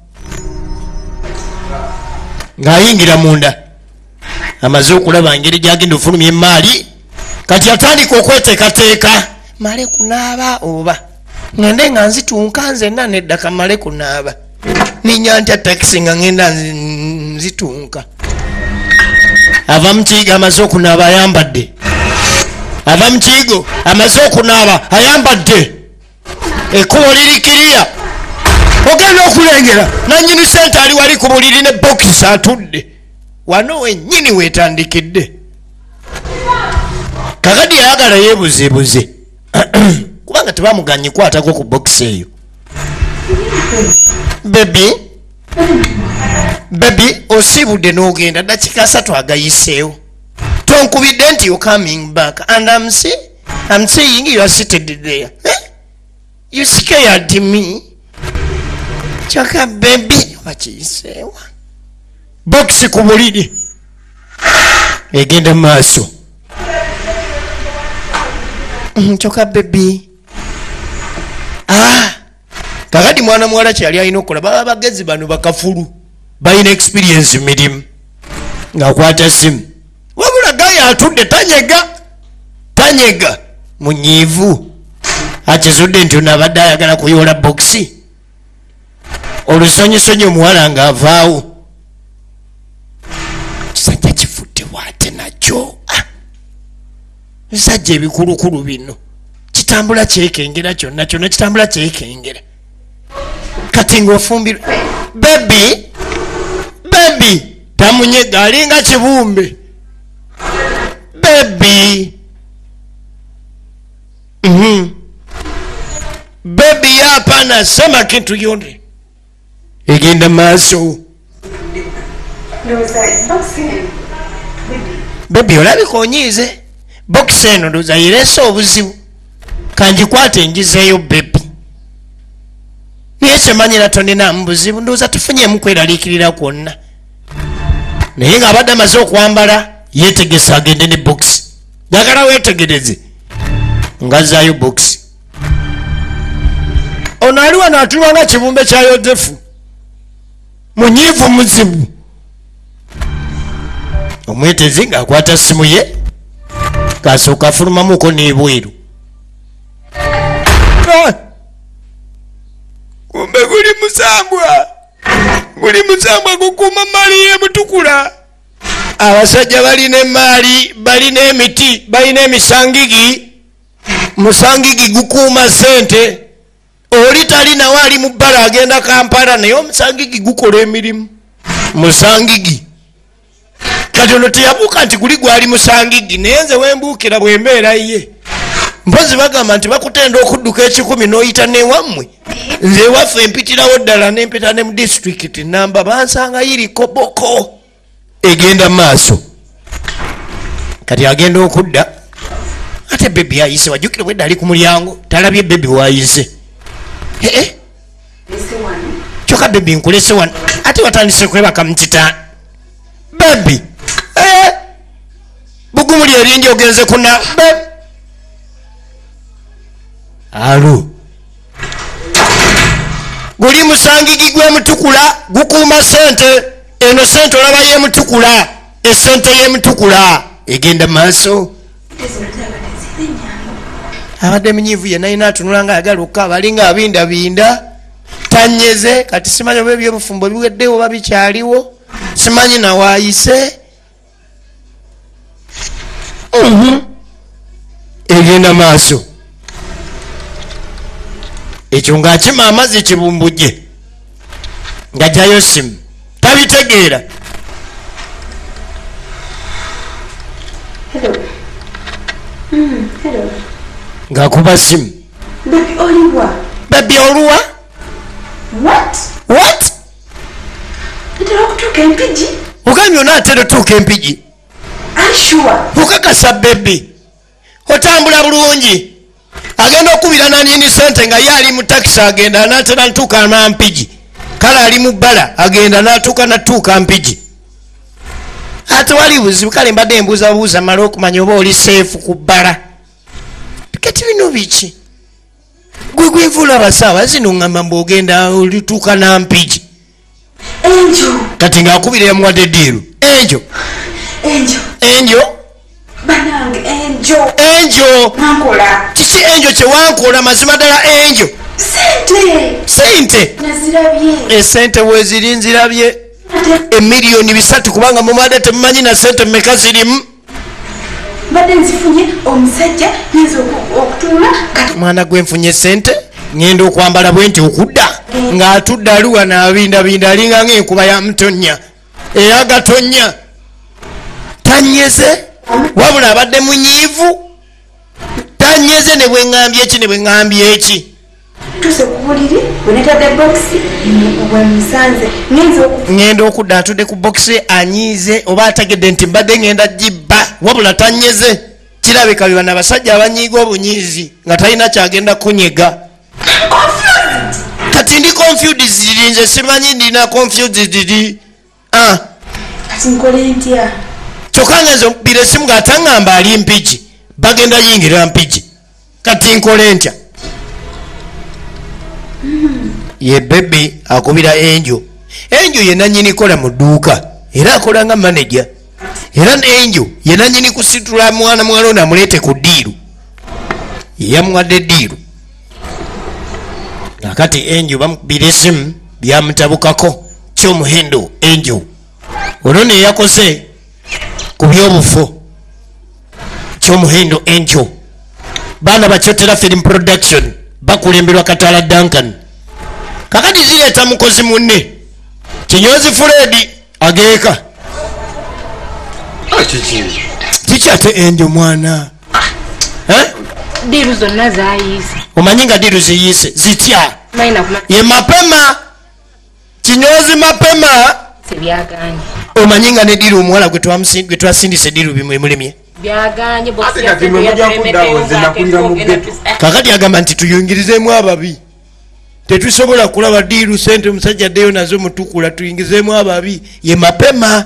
ng'ayingira munda amaze okulaba ngeri gyagenda ofulumya emaali kati atandika okweteekateeka male kunaaba oba ngende nga nzitunka nzenna neddaka male kunaaba ninya ntya takisi nga ngenda nzitunka ava mukiigo amaze okunaaba ayambadde ava mukiigo amaze okunaaba ayambadde ekkubo lirikiriya ogenda okulengera nanyini sente ali wali ku buliri ne bokisi atudde wano wennyini weetandikidde kakadi yayagala yeebuzeebuze kubanga tebamuganye kwatako ku bokisi eyo bebi osiibudde n'ogenda dakika 3 agayiseewo tonkubidde nti you coming back and I'm saying you are seated there you scared me kyokka bebi bakiyiseewa bokisi ku buliri egenda maaso kyokka bebi kakati mwana muwala kyali alina okukola baba bagezi bano bakafulu balina experience mirimu ng'akwata simu wabula gaye atudde tanyega munyiivu akizudde nti ono abadde ayagala kuyoola bokisi olusonyisonyi omuwala ng'avaawo kisajja kifudde bwate nakyo bisajja ebikulukulu bino kitambula kyekengera kyonna kitambula kyekengera kati ng'ofumbirwa bebi tamunyega alinga kibumbe baby baby hapana sema kitu yonde egenda maaso baby olabika onyiize bokisi eno ndoza iresa obuzibu kanjikwate njizeeyo baby naye kyemanyira toninamu buzibu ndowooza tufunyemu kweraliikirira kwonna naye ng'abadde amaze okwambala yeetegesa agende ne bokisi jagala weetegereze ngazaayo bokisi ono ali wano atulwa nga kibumbe kya yozefu munyiivu muzibu omwetezi ng'akwata simu ye kasooka afulumamuko n'ebweru kumbe guli musambwa gukuuma maali y'emutukula abasajja balina emaali balina emiti balina emisangigi musangigi gukuuma sente oli talinawo ali mu bbala agenda Kampala naye omusangigi gukola emirimu musangigi kati ono teyabuuka nti guli gwali musangigi naye nze wembuukira bwembeera ye mpozi bagamba nti bakutenda okudduka 10 n'oyita newammwe nze ewaffe empitirawo ddala nempita ne mu disitulikiti namba bansanga yiri koboko egenda maaso kati agenda okudda ate bebi ayise wajjukire bwedda ali ku mulyango talabye bebi waayise kyokka bebi nkulese wano ate watandise kwebaka mukitaani bebi bugumuli eringi ogenze kuna alo guli musangigi gw'emutukula gukuuma sente eno sente olaba y'emutukula esente y'emutukula egenda maaso abadde munyiivu ye nayina atunula nga ayagala okukaaba alinga abindabinda tanyeze kati simanyi oba ebyobufumbo biweddewo oba bikyaliwo simanyi nawaayise egenda maaso ekyo ng'akima amazzi kibumbujje ng'ajjayo simu tabitegeera ng'akuba simu bebi oluwa what ogambye onaatera otuuka empigi okakasa bebi otambula bulungi agenda okubira nanini sente nga ye ali mu takisi agenda anatera ntuuka nampigi kale ali mu bbala agenda natuuka mpigi ate wali buzibu kale mbadde embuuzabuuza mala okumanya oba oli seefu ku bbala kati bino biki gwe gwenvula abasaawa zino ngamba mbwogenda olituuka nampigi kati ngaakubira yamuwadde ddiiru enjo kiki enjo kyewankola mazima ddala enjo sente esente weziri nzirabye emiliyoni 3 kubanga mumadde temumanyi na sente mmeka zirimu mwana gwenfunye sente ngenda okwambala bwenti okudda ng'atudde aluwa n'abindabinda alinga ng'enkuba ya mutonya era gatonya tanyeze wabula abadde munyiivu tanyeze ne bweŋŋambye eki ne bweŋŋambye eki ŋŋenda okudda atudde ku bokisi anyiize oba ategedde nti mbadde ŋŋenda gibba wabula tanyeze kirabika bibana abasajja abanyiiga obunyiizi nga talina kyagenda kunyega kati ndi confused nze simanyi ndina confused kyokka ngenze okubira esimu ng'ataŋŋamba ali mpigi bagenda yingira mpigi kati nkole ntya ye bebi akubira enjo ye nanyini kola mu dduuka era akola nga manager era enjo ye nanyini kusitula mwana ono amuleete ku ddiiru yamuwadde ddiiru akati enjo bamukubira esimu byamutabukako kyomuhendo enjo ono neyakoze ku byobufu kyomuhendo enjo baana bakyotera film production bakulemberwa Katala Duncan kakati zireeta mukozi munne Kinyozi Fred ageeka Lwaki ate enjo mwana? Diru zonna zaayise. Omanyi nga diru ziyise zitya? Mayina kuma. Ye mapema. Kinyozi mapema. Sebyaganye. Omanyi nga ne diru omuwala gwe twasindise diru bimulemye. Byaganye bosi ya tete ya. Kakati agamba nti tuyingirizemu ababi. Tetusobola kulaba diru sente musajja ddeyo nazo mutukula tuyingizeemu ababi. Ye mapema.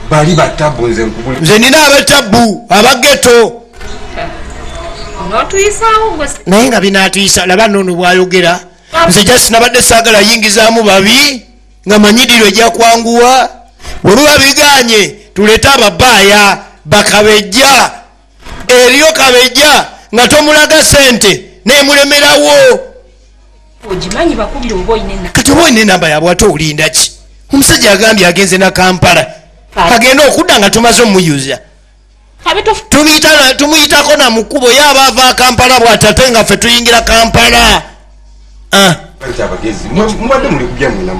Bali batabu nze nkubuli. Nze nina abatabu abageto. N'otuyisaawo gwe. Naye nga binaatuyisa laba nno bwayogera. Nze jasi nabadde saagala yingizaamu babi nga manyidiro ejja kwanguwa. Bwe luba biganye tuleete ababaaya bakabejja. Eriyo kabejja nga tomulaga sente neemulemerawo. Ogimanyi bakubira oba oyina enamba. Kati oba oyina enamba yabwe ate olinda ki? Omusajja agambye agenze na Kampala. Agenda okudda nga tumaze omuyuza. Tumuyitako na mukubo yaba ava Kampala bw'atate nga ffe tuyingira Kampala.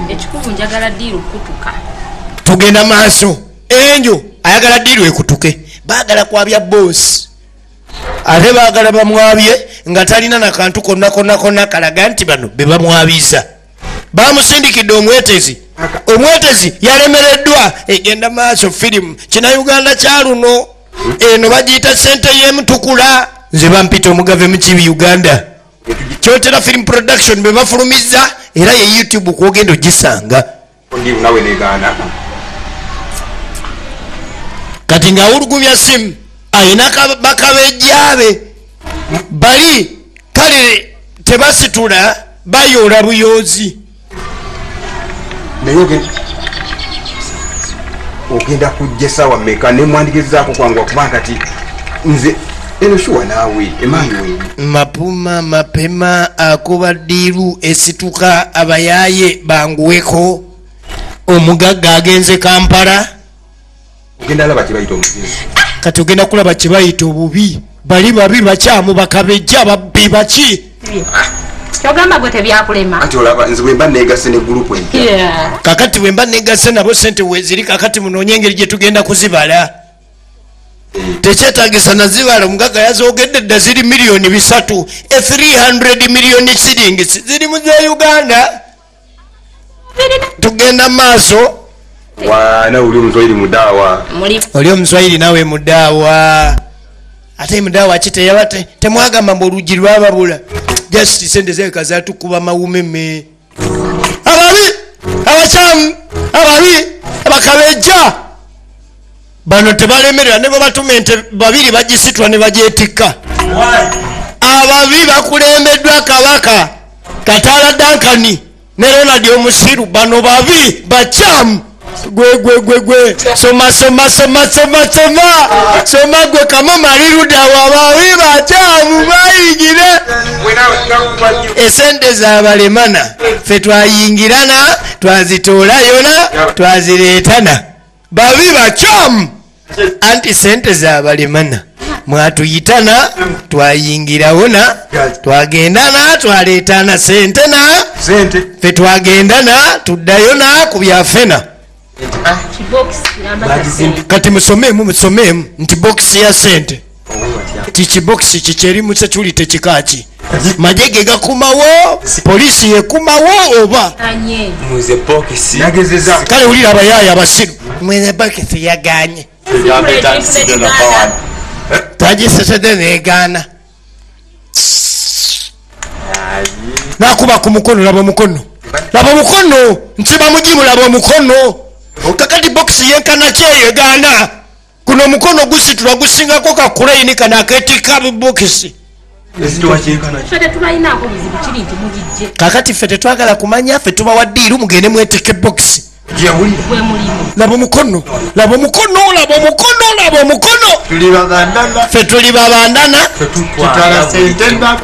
Ekikuvu njagala ddiiru kutuka. Tugenda maaso. Enjo ayagala ddiiru ekutuke. Baagala kwabya boosi. Ate baagala bamwabye nga talina na kantu konna kalaga nti bano be bamwabiza. Bamusindikidde omwetezi. Omwetezi yalemereddwa egenda maaso firimu. Kina-Uganda kya luno. Eno bagiyita sente y'emutukula. Nze bampita omugave mu kibi Uganda. Kyotera film production be bafulumizza era ye YouTube kwogenda ogisanga. Kati nga awulugumya simu ayina bakabejjaabe bali kale tebasitula bayoola buyoozi. Naye ogenda kujja essaawa mmeka ne mwandigizaako kwangu kubanga kati nze eno shuwa naawe emanyi we. Mapuma mapema akuba ddiiru esituka abayaaye banguweko. Omugagga agenze Kampala. Ogenda alaba kye bayita omugezi. Kati ogenda kulaba kye bayita obubi. Bali babi bakyamu bakabejja babbi baki. Kyogamba gwe tebyakulema. Kati olaba nze bwe mba neegase ne gurupu empya. Kakati bwe mba neegase nabo sente weeziri kakati munoonye engeri gye tugenda kuzibala. Tekyetaagisa nazibala omugagga yazoogedde dda ziri miliyoni 3. 300 million shillings ziri mu za Uganda. Tugenda maaso. Wana uli Omuswahili mudaawa. Oli Omuswahili nawe mudaawa. Ate mudaawa kite yabate temwagamba mbu olugi lwababula. Just sente zeka zatukuba mawumeme. Ababi abakyamu ababi abakabejja bano tebalemerera ne batumente babiri bagisitwa ne bagyetikka. Ababi bakulembeddwa Kabaka Katala Dankani ne Ronald Omusiru bano babi bakyamu. Gwe soma gwe kama maliruda wabawi bakyamu bayingire esente zabalemana ffe twayingirana twazitoola yona twazireetana babi bakyamu anti sente zabalemana mwatuyitana twayingirawona twagendana twaleetana sentena ffe twagendana tuddayona ku byafena. Kati musomeemu nti box ya sente kikibox kikyerimu kyekuli tekikaki majege gakumawo polisi yekumawo oba kale ulira abayaaya abasiru mwene bokisi yaganye tagisetede negana nakuba ku mukono laba omukono nsiba mugimu laba omukono. Kakati box yenkana kyeyegana kuno omukono gusitulwa gusingako kakulaini kana aketika box. Kakati ffe tetwagala kumanya ffe tubawa ddiiru mugende mweteke box. Laba omukono ffe tuli babandana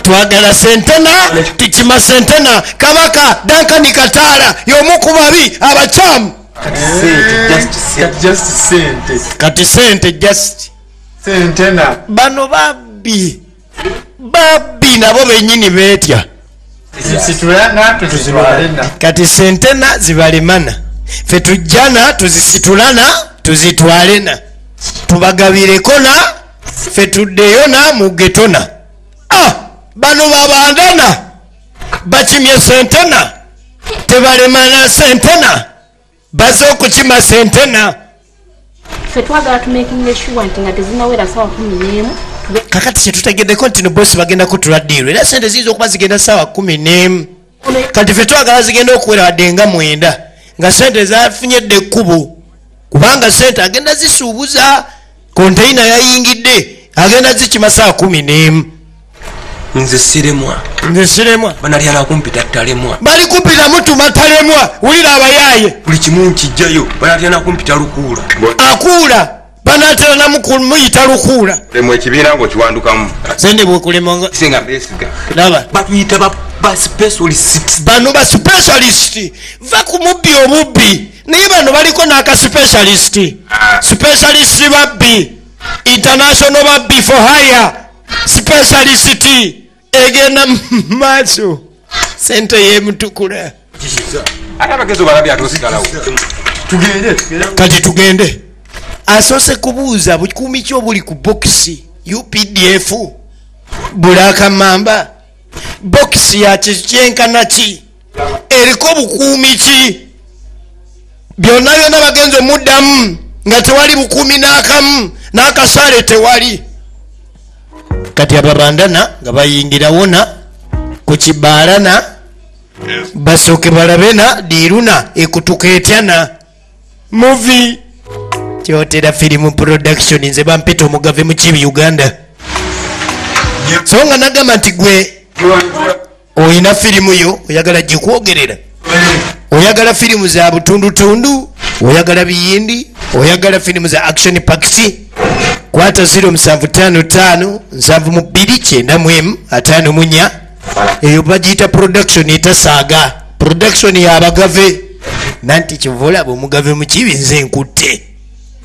twagala sentena tikima sentena Kabaka Dankani Katala y'omu ku babi abakyamu. Kati sente just sentena bano babbi nabo benyini beetya kati sentena zibalemana ffe tujjana tuzisitulana tuzitwalena tubagabireko na ffe tuddeyo na mugetona. Bano babandana bakimye sentena tebalemana sentena baze okukima sentena. Ffe twagala tumakinga sure nti nga tezinawera ssaawa 11 kakati kyetutegeddeko nti no bosi bagenda kutuladiiro era sente ziyinza okuba zigenda ssaawa 11 kati ffe twagala zigenda okuwera wadde nga 9 nga sente zafunyedde ekkubo kubanga sente agenda zisuubuza konteyina yayingidde agenda zikima ssaawa 11. nze siremwa banalyala kumpita talemwa bali kumpita mutuma talemwa wulira abayaaye buli kimu nkijjayo banalyala kumpita lukuula akuula banatera namuyita lukuula lemwa ekibiina ngo kiwandukamu sende bwekulemonga singa beesiga laba batuyita ba specialist bano ba specialist va ku mubbi omubbi naye bano baliko n'aka specialist specialist babbi international babbi for hire specialist egenda maaso sente yemutukula ate abagezo balabye atusigalawo kati tugende. Asoose kubuuza bukuumi ki obuli ku bokisi UPDF bulakamamba bokisi ya kyenkana ki eriko bukuumi ki byonna byonna bagenzi omuddamu nga tewali bukuumi n'akamu n'akasaale tewali. Kati ababandana nga bayingirawona ku kibalana basooke balabena diiruna ekutuka etyana movie kyotera film production nze bampita omugave mu kibi Uganda so nga nagamba nti gwe oyina firimu yo oyagala gikwogerera oyagala firimu za butundutundu oyagala biyindi oyagala firimu za action packs kwata 0755 729 eyo bagiyita production etasaaga production yabagave nanti kivula bwomugave mukibi nze nkutte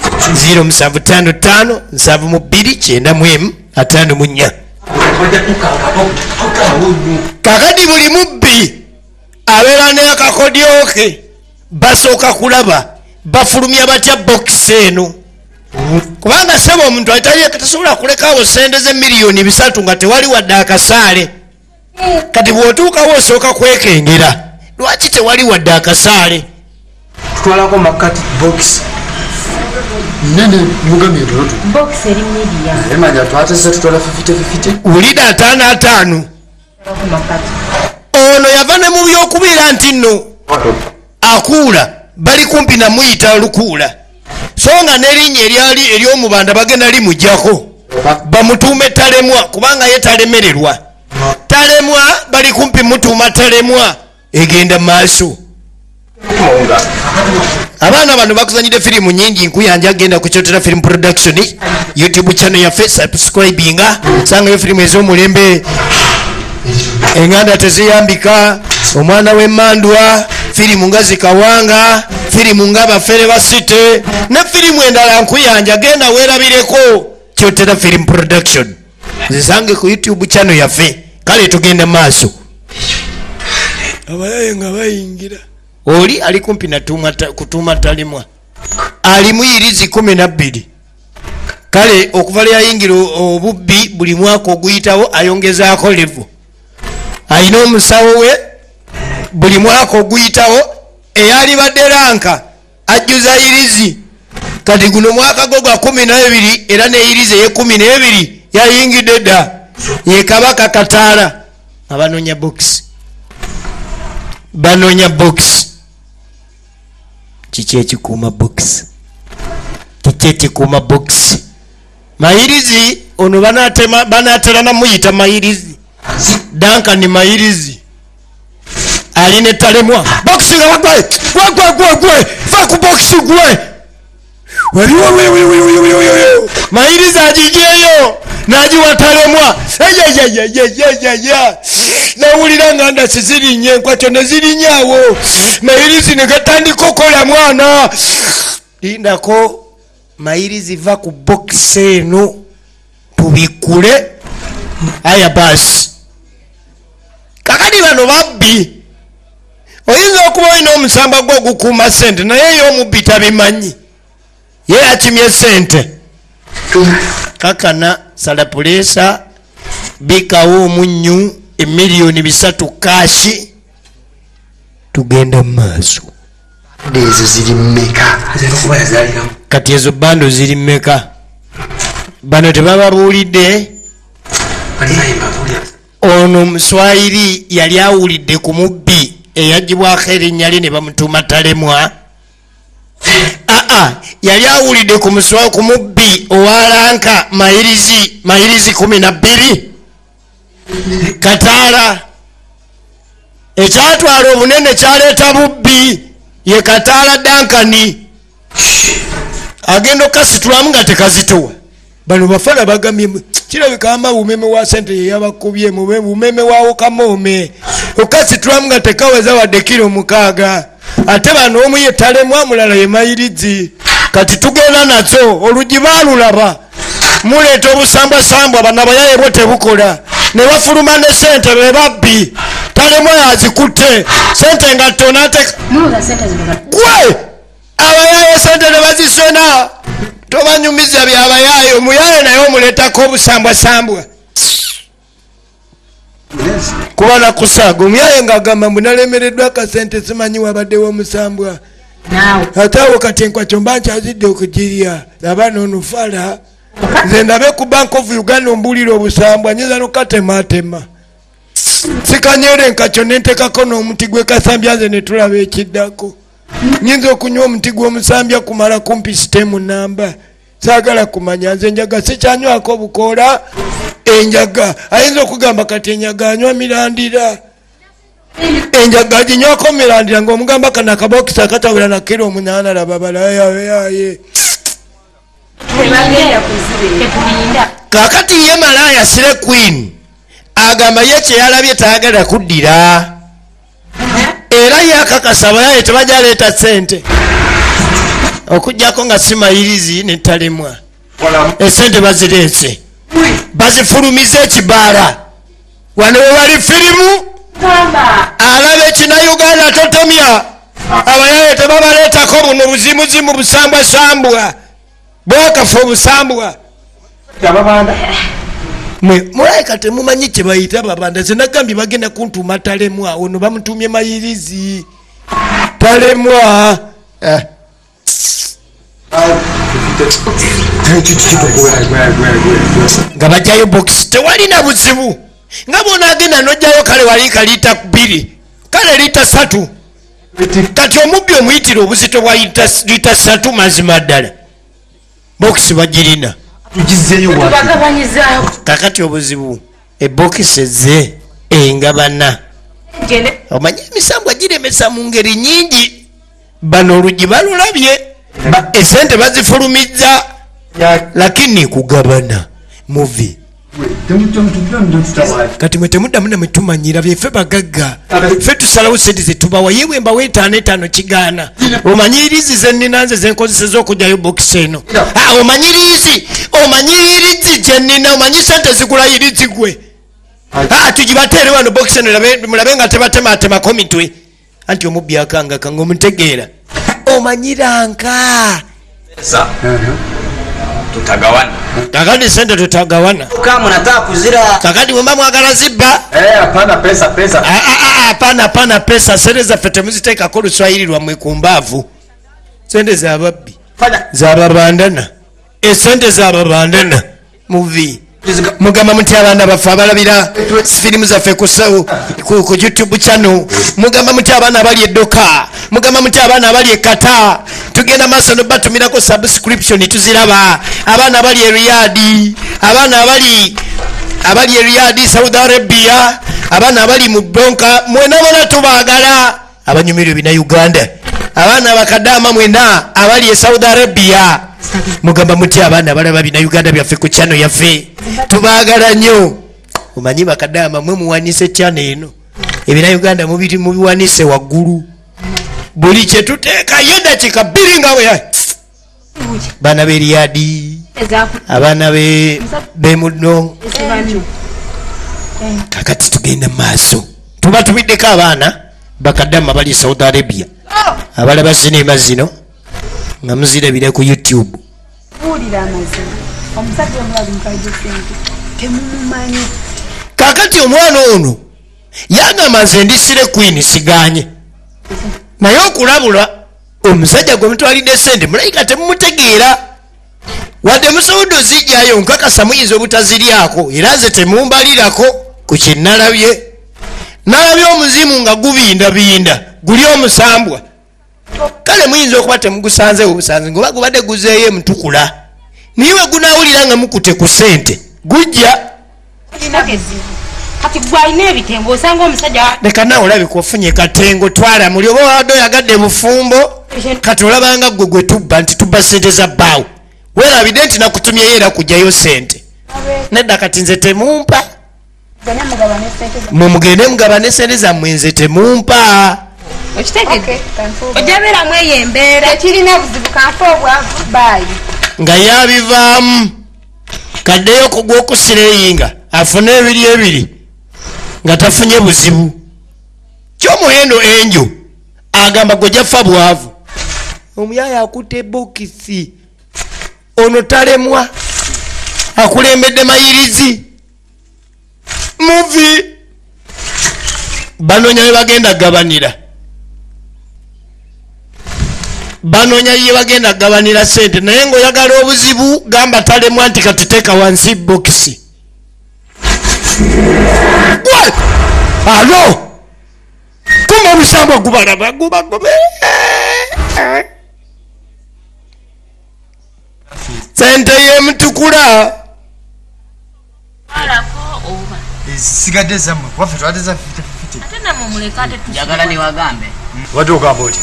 0755 729 kakati buli mubbi abeera n'akakodyoke basooka kulaba bafulumya batya bokisi eno kubanga saba omuntu tasobola kulekawo sente ze miliyoni 3 nga tewali wadde akasaale. Kati bw'otuukawo osooka kwekengera lwaki tewali wadde akasaale. tutwalako makati box nene mugamye ndoto box eri media emanya twatese tutola 50 ulida 5 ono yava ne mu by'okubeera nti nno akuula bali kumpi na muyita lukuula so nga n'erinnya eryali ery'omubanda bagenda limujjako bamutuume talemwa kubanga ye talemererwa. Talemwa bali kumpi mutuuma talemwa egenda maaso. Abaana bano bakuzanyira firimu nyingi nkuyanja agenda ku Kyotera Film Production YouTube channel yaffe subscribinga sangayo firimu ez'omulembe enganda teziyambika omwana w'emmandwa firimu nga zikawanga firimu nga bafere basite ne firimu endala nkuyanja genda weerabireko Kyotera Film Production zisange ku YouTube channel yaffe kale tugende maaso. Abayaye nga bayingira oli ali kumpi na kutuuma talimwa ali muyirizi 12 kale okuva lyayingira obubbi buli mwaka oguyitawo ayongezaako levu ayina omusawo we buli mwaka oguyitawo eyali badde ranka ajjuza irizi kati guno mwaka gwo gwa 12 era neirizi eye 12 yayingidde dda ye kabaka Kataala abanoonya box banoonya box. Kiki ekikuuma box kiki ekikuuma box mayirizi ono banatera namuyita mayirizi Duncan mayirizi ali ne talemwa box nga wagwe fa ku box gwe mayirizi agijeyo nagiwa talemwa nawulira nga ndasi zirinnye enkwatyo ne zirinnyawo mayirizi ne gatandika okola mwana lindako mayirizi va ku bokisi eno tubikule aya basi. Kakati bano babbi oyinza okuba olina omusamba gwo ogukuuma sente naye ye omubbi tabimanyi ye akimye sente kakana salapulesa bikawo omunyu emiliyoni 3 kashi tugenda maaso ezo ziri mmeka kati ezo bando ziri mmeka bano tebababuulidde ono omuswayiri yali awulidde ku mubbi eyagibwako erinnya lye ne bamutuuma talemwa yali awulidde ku mubbi owalanka mayirizi 12 Kataala ekyatwala obunene kyaleeta bubbi ye Kataala Dankani agenda okasitulamu nga tekazitowa bano bafala bagambye kirabika ama umeme wa sente yeyabakubye umeme wawo kamome okasitulamu nga tekaweza wadde kilo 6 ate bano omu ye Talemwa omulala ye Mayirizi kati tugenda nazo olugi baalulaba muleeta obusambwasambwa bana bayaye bwe tebukola ne bafuluma ne sente be babbi Talemwa yazikutte sente nga tonate gwe abayaye sente ne bazisona tobanyumiza byabayaye omuyaye naye omuleetako obusambwasambwa kuba nakusaaga omuyaye ng'agamba mbu nalemereddwa akasente simanyi wabaddewo omusambwa ate awo kati enkwacyo mba nkyazidde okugirya laba noonufala nze ndabe ku Bank of Uganda ombuulira obusambwa nyinza nokatematema sikanyere enkacyo nentekako n'omuti gwekasambya nze netulaba ekiddako nyinza okunywa omuti gw'omusambya kumala kumpi sitemu namba saagala kumanya nze enjaga sikyanywako bukoola enjaga ayinza okugamba kati enjaga anywa mirandira enjaga ginywako mirandira ng'omugamba kana akabokisa akatawera na kiro 8 laba balayaye kakati ye malaya sire queen agamba ye kyeyalabye tayagala kuddira era yakakasa abayaye tebajaleeta sente okujjako nga si Mayirizi ne Talemwa esente bazireese bazifulumiza ekibaala wano we wali firimu alaba ekina-Uganda totomya abayaye tebabaleetako buno buzimuzimu busambwasambwa bwakafa obusambwa mulaika temumanyi kyebayita babanda zenagambye bagenda kuntuuma Talemwa ono bamutumye Mayirizi Talemwa nga bajjayo bokisi tewalina buzibu nga bona agenda nojjayo kale waliika liita 2 kale liita 3 kati omubbi omuyitira obuzito bwa liita 3 mazima ddala bokisi bagirina kakati obuzibu ebokisi eze engabana omanyi emisambwa giremesa mu ngeri nyingi bano olugi balulabye esente bazifulumiza lakini kugabana muvi kati mwe temuddamu namwe tumanyira byeffe bagagga ffe tusalawo sente zetubawa yewe mbawe 5 kigaana omanyirizi zenina nze zenkozeseza okujjayo bokisi eno omanyirizi gyenina omanyi sente zigula irizi gwe tugibateere wano bokisi eno mulabe nga tebatematemako mitwe anti omubbi akangaka ng'omutegeera omanyiranka tutagawana kakati sente tutagawana kama nataka kuzira kakati mwemba mwagala zibba hapana pesa hapana pesa sente zaffe temuziteekako Luswayiri lwammwe ku mbaavu sente zababbi zababandana esente zababandana muvi mugamba muti abaana baffe abalabira firimu zaffe ku YouTube channel mugamba muti abaana abali eddoka mugamba muti abaana abali ekata tugenda maaso nobatumirako subscription tuziraba abaana abali Riyadh abaana abali Riyadh Saudi Arabia abaana abali mu Donka mwena bona tubaagala abanyumirwa bina Uganda abaana abakadama mwena abali Saudi Arabia mugamba muti abaana abalaba bina Uganda byaffe ku channel yaffe tubaagala nnyo omanyi bakadama mwe muwanise channel eno ebina Uganda mubiwanise waggulu buli kye tuteekayo dakika 2 nga we baana be Riyadh abaana bemuno kakati tugenda maaso tuba tubiddeko abaana bakadama bali Saudi Arabia abalaba sinema zino nga muzirabira ku YouTube omusajja omulabi mukaije sente temumumanyi kakati omwana ono yagamba nze ndisire queen siganye naye okulabula omusajja gwe mutwalidde sente mulayika temumutegeera wadde musobodde ozijjayo nkakasa muyinza obutaziryako era nze temumbalirako ku kinnalabye nalabye omuzimu nga gubindabinda guli omusambwa kale muyinza okuba temugusanzeewo obusanzi ngoba gubadde guzeeyo emutukula niye we gunawulira nga mukute ku sente gujja kati gwalina ebitembo osanga omusajja leka nawe olabika ofunye katengo twala muli oba wadde oyagadde bufumbo kati olabanga gwe gwe tubba nti tubba sente za bbaawo weerabidde nti nakutumyeyo era kujjayo sente nedda kati nze temumpa mumugende mugabane sente zammwe nze temumpa okitegedde ojabeeramu eyo embeera ekirina buzibu kanfa obwavu baayi nga yabivaamu kaddeyo kugwokusireyinga afune ebiri nga tafunye buzibu kyomuhendo enjo agamba gwe jafa bwavu omuyaya akutte bokisi ono talemwa akulembedde mayirizi muvi banoonya bebagenda gabanira banoonya ye bagenda gabanira sente naye ng'oyagala obuzibu gamba talemwa nti katiteeka wansi bokisi alo kuma omusambwa gubalaba gubagobe sente yemutukula sigadde zammwe waffe twate za 50 ate namwe muleka ate njagala niwagambe wadde ogamba oti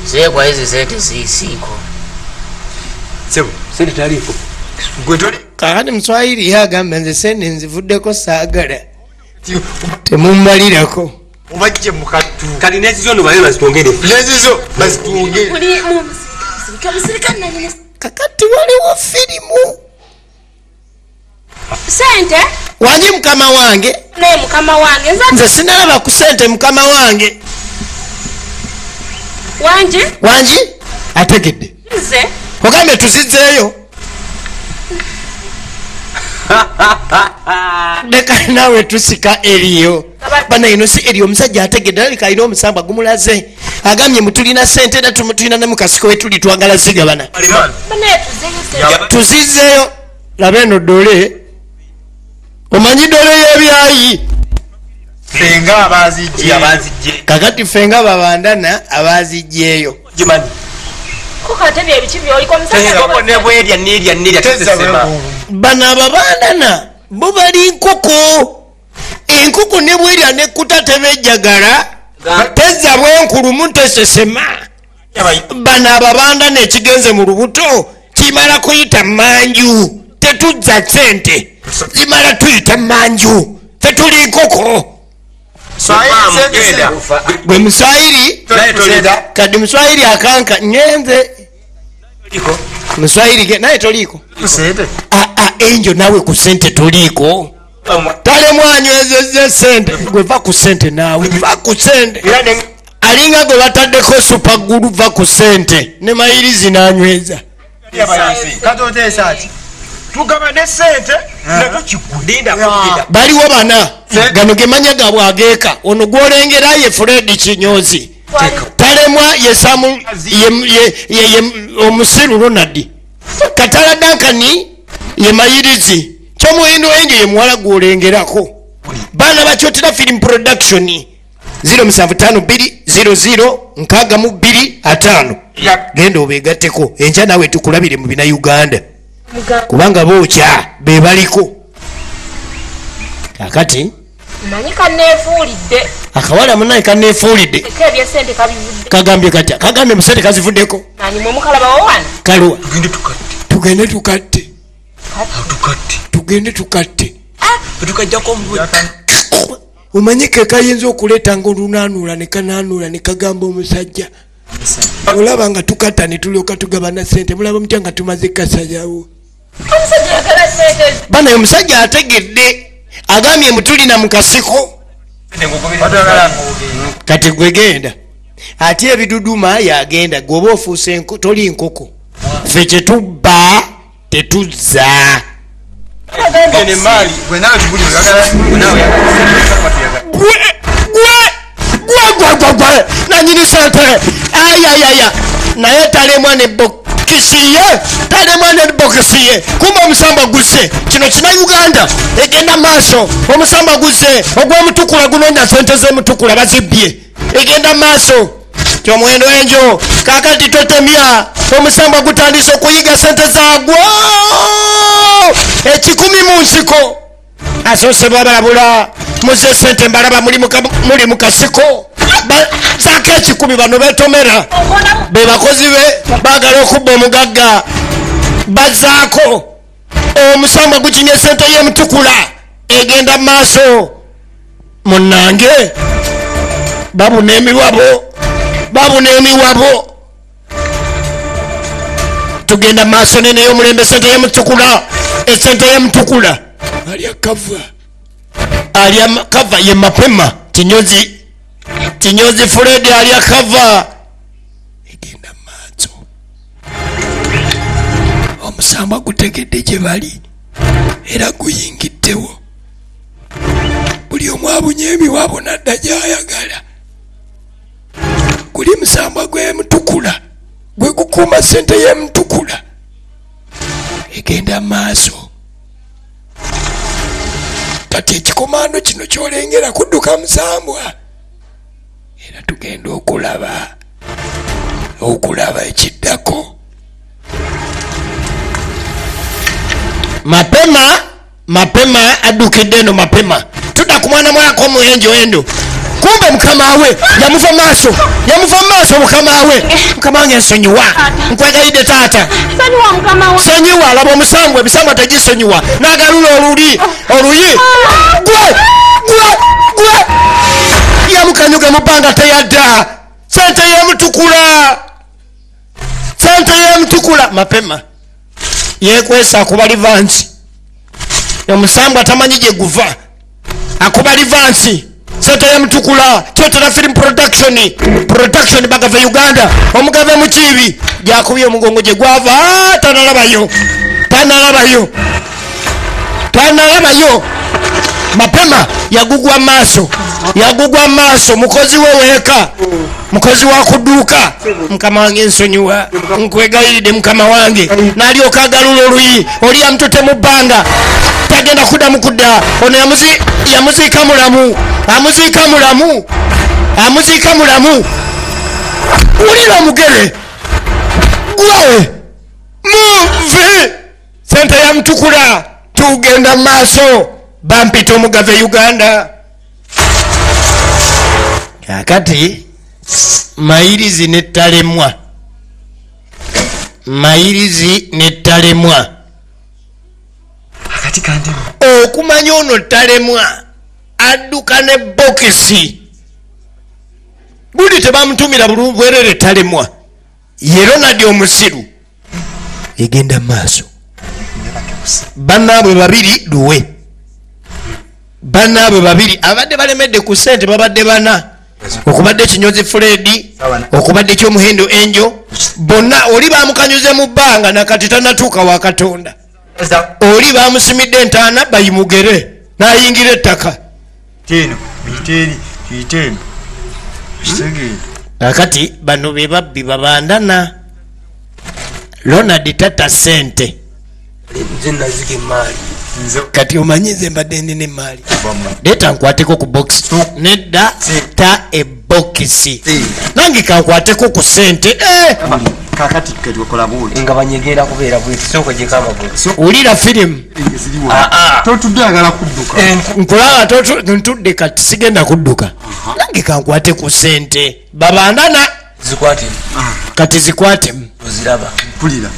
zeekwa ezi sente ziisiiko sebo sente taliko gwe toli kakati muswahiri yagamba nze sente nzivuddeko saagala temummalirako obajje mukatu kali nezizo no baye bazitongere nezizo bazitungere kuli musirikale nanyine kakati waliwo firimu sente wanyi mukama wange naye mukama wange nze sinalaba ku sente mukama wange wanji ategedde nze ogambye tuzizzeeyo leka nawe tusika eriyo bana ino si eriyo omusajja ategedde alika alina omusambwa gumulaze agambye mutulina sente era tumutulina ne mukasiko wetuli twagala zigabana tuzizzeeyo laba eno dole omanyi dole y'ebyayi fenga abazijje kakati fenga babandana abazijjeeyo jimanyi kukate byebiki byoliko ne bwerya nerya tesema bano ababandana bo bali nkoko enkoko ne bwerya nekkuta tebejjagala tezza bwenkulumu tesesema bano ababandana ekigenze mu lubuto kimala kuyita manju tetuzza sente zimala tuyita manju tetuli nkoko gwe muswahiri kadi muswahiri akanka ngenze muswahiri naye toliko enjo nawe ku sente toliko talemwanywezeze sente gwe va ku sente nawe va ku sente alinga gwe bataddeko supagulu va ku sente ne mayirizi nanyweza katoteesa ati tugaba ne sente baliwo bana gano gemanya gabwe ageeka ono gwolengera ye Fred Kinyozi talemwa ye omusiru Ronald Katala Dankani ye mayirizi kyomuhindo enjo ye muwala gwolengerako bana bakyotera film production 0752006225 genda obegatteko enkya nawe tukulabire mu bina Uganda kubanga bookya bebaliko kakati manyi kaneefuulidde akawala munaye kaneefuulidde kebyesente kabivudde kagambye katya kagambye musente kazivuddeko nanyuma omukalaba wowana kalwa tugende tukatte tugende tukatte tukajjako omanyi ke kayinza okuleeta nga olunaanula ne kanaanula ne kagamba omusajja olaba nga tukatta ne tulyoka tugabana sente mulaba mutya nga tumaze kasayawo bana omusajja ategedde agambye mutulina mu kasiko kati gwe genda ate ebiduduma yagenda gwoba ofuuse toli nkoko ffe kyetubba tetuzza gwe nawe tubuli gwe nanyini sente ayayaya naye talemwa ne bokisiye kumba omusamba guzze kino kina Uganda egenda maaso omusamba guzze ogw'omutukula gunonya sente z'emutukula bazibbye egenda maaso kyomuwendo enjo kakati totemya omusamba gutandise okuyiga sente zaagwo 1,000 mu nsiko asoose babalabula muze sente mbalaba muli mu kasiko zaako 1,000 bano betomera be bakozi be baagala okubba omugagga bazaako omusamba gukinye sente y'emutukula egenda maaso munnange babuna emiwabo tugenda maaso nene y'omulembe sente y'emutukula esente y'emutukula alya kava ye mapema kinyozi Fred alya kava egenda maaso omusamba gutegedde gye bali era guyingiddewo buli omu abunye emiwabo nadda gy'ayagala guli musamba gw'emutukula gwe gukuuma sente y'emutukula egenda maaso kati ekikomando kino kyolengera kudduka musambwa era tugenda okulaba ekiddako mapema addukidde eno mapema tudda ku mwana mwako omuhenjo endo kumbe mukama we yamuva maaso mukama wange nsonyiwa nkwegayidde taata sonyiwa laba omusambwa emisambwa tegisonyiwa nagalula oluyi gwe yamukanyuge mu bbanga teyadda sente y'emutukula mapema yekwesa akuba livansi omusambwa tamanyi gye guva akuba livansi sente y'emutukula kyotera film production bagava Uganda omugave mukiibi gyakubye omugongo gye gwava tanalabayo mapema yagugwa maaso mukozi weweeka mukozi wa kuduuka mukama wange nsonyiwa nkwegayiride mukama wange nalyoka agalula oluyi oli yamutute mu bbanga tagenda kuddamu kudda ono yamuziika mulamu wulira omugere gwe muve sente yamutukula tugenda maaso bampita omugave Uganda kakati mayirizi netalemwa akati kandi okumanya ono talemwa adduka ne bokisi buli tebamutumira bwerere talemwa ye Ronald omusiru egenda maaso bannaabwe babiri abadde balemedde ku sente babadde bana okubadde kinyozi Fred okubadde kyomuhendo enjo bonna oli bamukanyuze mu bbanga nakati tanatuuka wa Katonda oli bamusimidde entaana bayimugere nayingira ettaka akati bano be babbi babandana Ronald tata sente kati omanyize mbadde ndine maali leta nkwateko ku box nedda ta ebokisi nange kankwateko ku sente kakati kati wakola buli nga banyegera kubeera bweti soko jekama bweti ulira film totudagala kudduka nkulaba ntudde kati sigenda kudduka nange kankwate ku sente babandana zikwate kati zikwate oziraba mpulira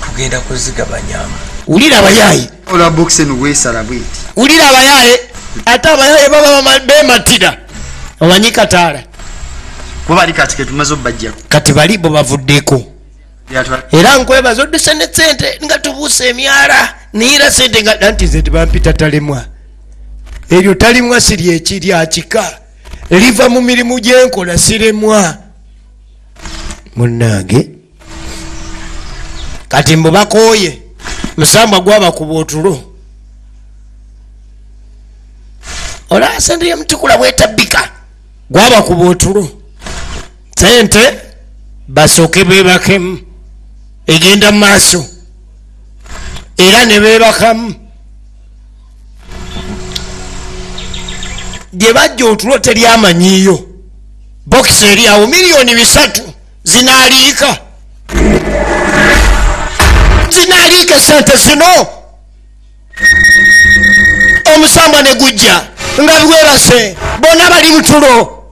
tugenda kuzigabanyama ulira abayayi ola box eno weesala bweti ulira abayaye ate abayaye baba bematira omanyi Kataala kuba ali kati ketumaze obbajja kati balibo bavuddeko era nkwebaza odduse ne sente nga tubuuse emyala niira sente nga nti ze tebampita talemwa eryo talimwa siri ekiri akika liva mu mirimu gyenkola siremwa munnange kati mbu bakooye musambwa gwaba ku bwotulo olaba sente y'omutukula bwetabbika gwaba ku bwotulo sente basooke beebakemu egenda mu maaso era ne beebakamu gye bajja otulo teryamanyiiyo bokisi eri awo miliyoni 3 zinaaliika sente zino omusambwa ne gujja nga bwebase bonna bali mutulo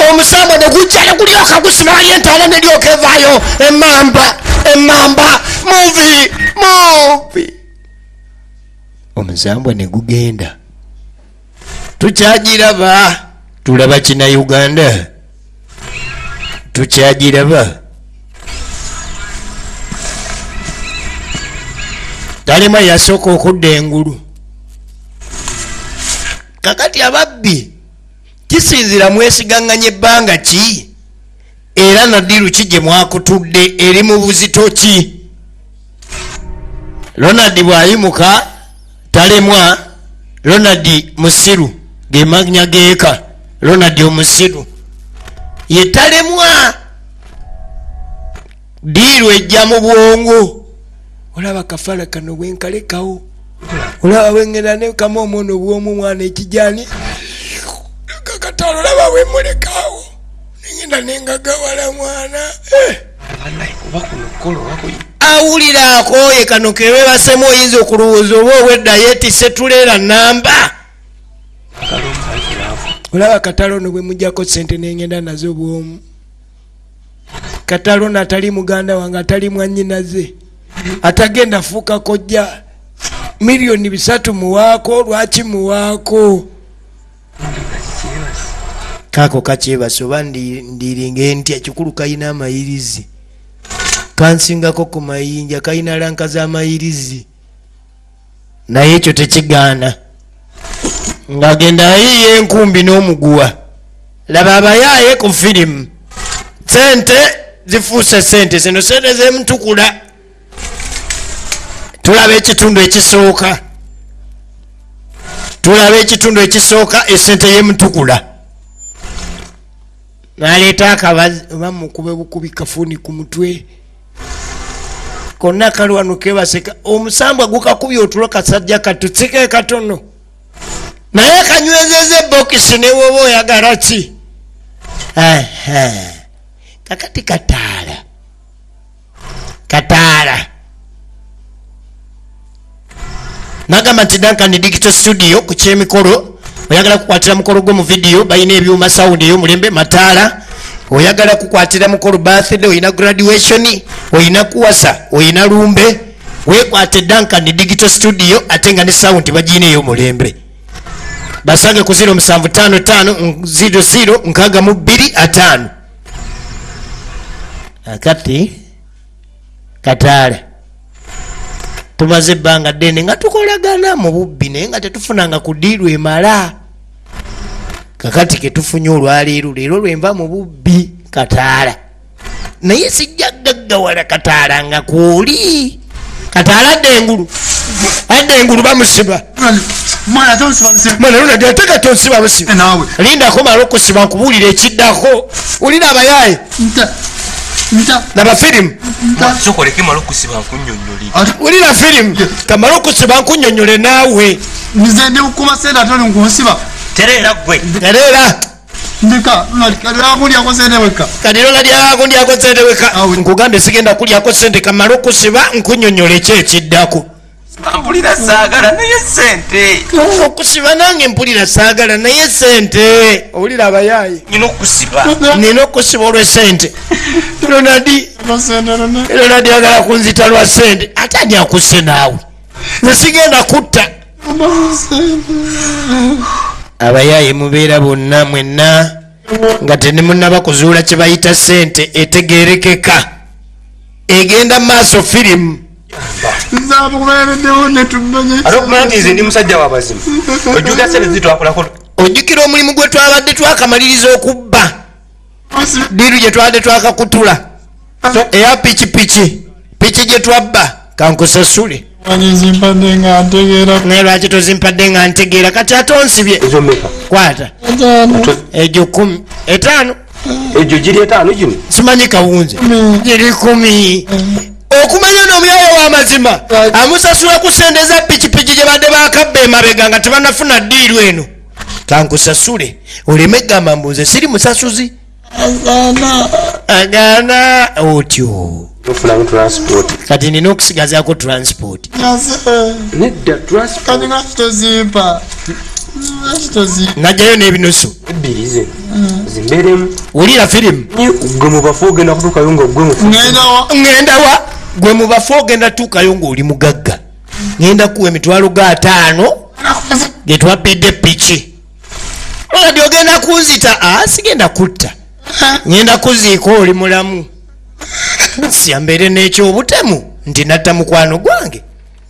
omusambwa ne gujja ne gulyoka gusima wali entaala ne lyoka evaayo emmamba muvi omusambwa ne gugenda tukyagiraba tulaba kina Uganda tukyagiraba talema yasooka okudda engulu kakati ababbi kisinzira mwesigaŋŋanya ebbanga ki era nadiru ki gye mwakutudde eri mu buzito ki Ronald bwayimuka talemwa Ronald musiru ge manya geeka Ronald omusiru ye talemwa diru ejja mu bwongo olaba kafala kano bwenkalekawo olaba bwengenda ne kama omwono bw'omu mwana ekijani kakatalo olaba bwemulekawo nengenda nengagawala mwana awuliraako ye kano kebebasemu oyinza okulowooza oba owedda yeetisse tuleera namba olaba katalono bwe mujjako sente nengenda nazo bwomu katalono atali muganda wange atali mwannyinaze atagenda fuuka kojja miliyoni 3 muwaako lwaki muwaako kako kakyebasa oba ndiringe nti ekikulu kayina amayirizi kansingako ku mayinja kayina lanka z'amayirizi naye ekyo tekigaana ng'agenda ayiye enkumbi n'omuguwa laba abayaaye ku firimu sente zifuuse sente zino sente z'emutukula tulaba ekitundu ekisooka esente y'emutukula naleeta akabazi oba mukube bukubi kafuni ku mutwe konna kali wano kebaseka omusambwa gukakubye otulo kasajja katutsike katono naye kanywezeza ebokisi ne woba oyagala ki kakati kataala nagamba nti Duncan Digital Studio ku kyemikolo oyagala kukwatira mukolo gwo mu video bayina ebyuma sound ey'omulembe mataala oyagala kukwatira mukolo birthday oyina graduation oyina kuwasa oyina lumbe wekwate Duncan Digital Studio atenga ne sound bagina ey'omulembe basange ku 0755006225 akati kataala tumaze ebbanga ddene nga tukolagana mu bubbi naye nga tetufunanga ku diiru emala kakati ke tufunye olwaleero leero lwenva mu bubbi kataala naye sijja gaggawala kataala nga kwoli kataala adde engulu bamusiba mwana Ronald ateka tonsiba busiba lindako mala okusiba nkubuulira ekiddako ulina abayaaye naba firimu ulina firimu kamala okusiba nkunyonyole naawe nzende ukuma senda tono nkusiba terera gwe terera ndika akulyako sente weka kadiro akulyako sente weka nkugambe sigenda kulyako sente kamala okusiba nkunyonyole kyekiddako mpulira saagala naye sente okusiba nange mpulira saagala naye sente owulira abayaaye nina okusiba olw'esente Ronald agala kunzita lwa sente ate ani akusse naawe nesigenda kutta abayaaye mubeera bonna mwenna nga tenemunaba kuzuula kye bayita sente etegerekeka egenda maaso firimu ojjukira omulimu gwe twabadde twakamaliriza okubba diru gye twabadde twakakutula eya pikipiki piki gye twabba kankusasule Wanyizimpadde nga ntegeera. naye lwaki tozimpadde nga ntegeera kati ate onsibye ezo meka kwata egyo 10 5 egyo giri 5 gino simanyi kawunze giri 10 okumanya n'omuyaya w'amazima amusasula ku sente za pikipiki gye badde bakabba emabega nga tebanafuna ddiiru eno kankusasule oleme gamba mbuze siri musasuzi agaana otyo ofuna transport kati nina okusigazaako transport nedda transport Kanyinga kitozimpa. najjayo n'ebinusu ebbirize zimberemu wulira firimu gwe mu bafu ogenda kutuukayo nga gwe mufu ŋŋenda wa gwe mu bafu ogenda tuukayo ng'oli mugagga ŋŋenda kuwa emitwalo ga 5 ge twabbidde piki oladi ogenda kunzita sigenda kutta ŋŋenda kuziika oli mulamu siyambeere n'ekyobutemu nti natta mukwano gwange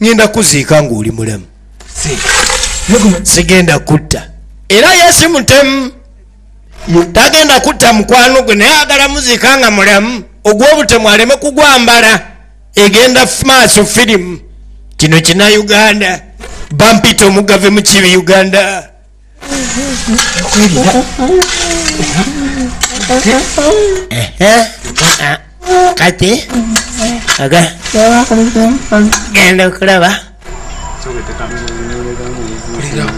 ŋŋenda kuziika ng'oli mulamu sigenda kutta era yesi mutemu tagenda kutta mukwano gwe naye agala muziika nga mulamu ogw'obutemu aleme kugwambala egenda maaso firimu kino kina uganda bampita omugave mu kibi uganda kati aga genda okulaba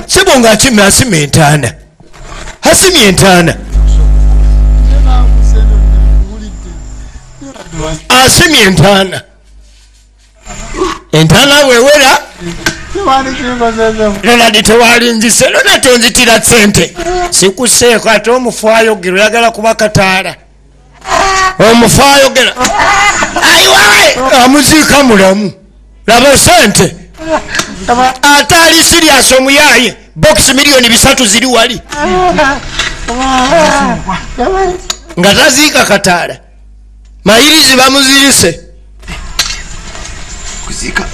sibo nga akimya asimya entaana asimya entaana asimya entaana entaana wewera lonadi tewalinzise lona tonzitira sente sikuseeko ate omufaayo gera oyagala kuba kataala omufaayo gera aiwawe amuziika mulamu laba sente ate ali sirias omuyaye bokisi miliyoni 3 ziri wali nga taziika kataala mayirizi bamuzirise kuzika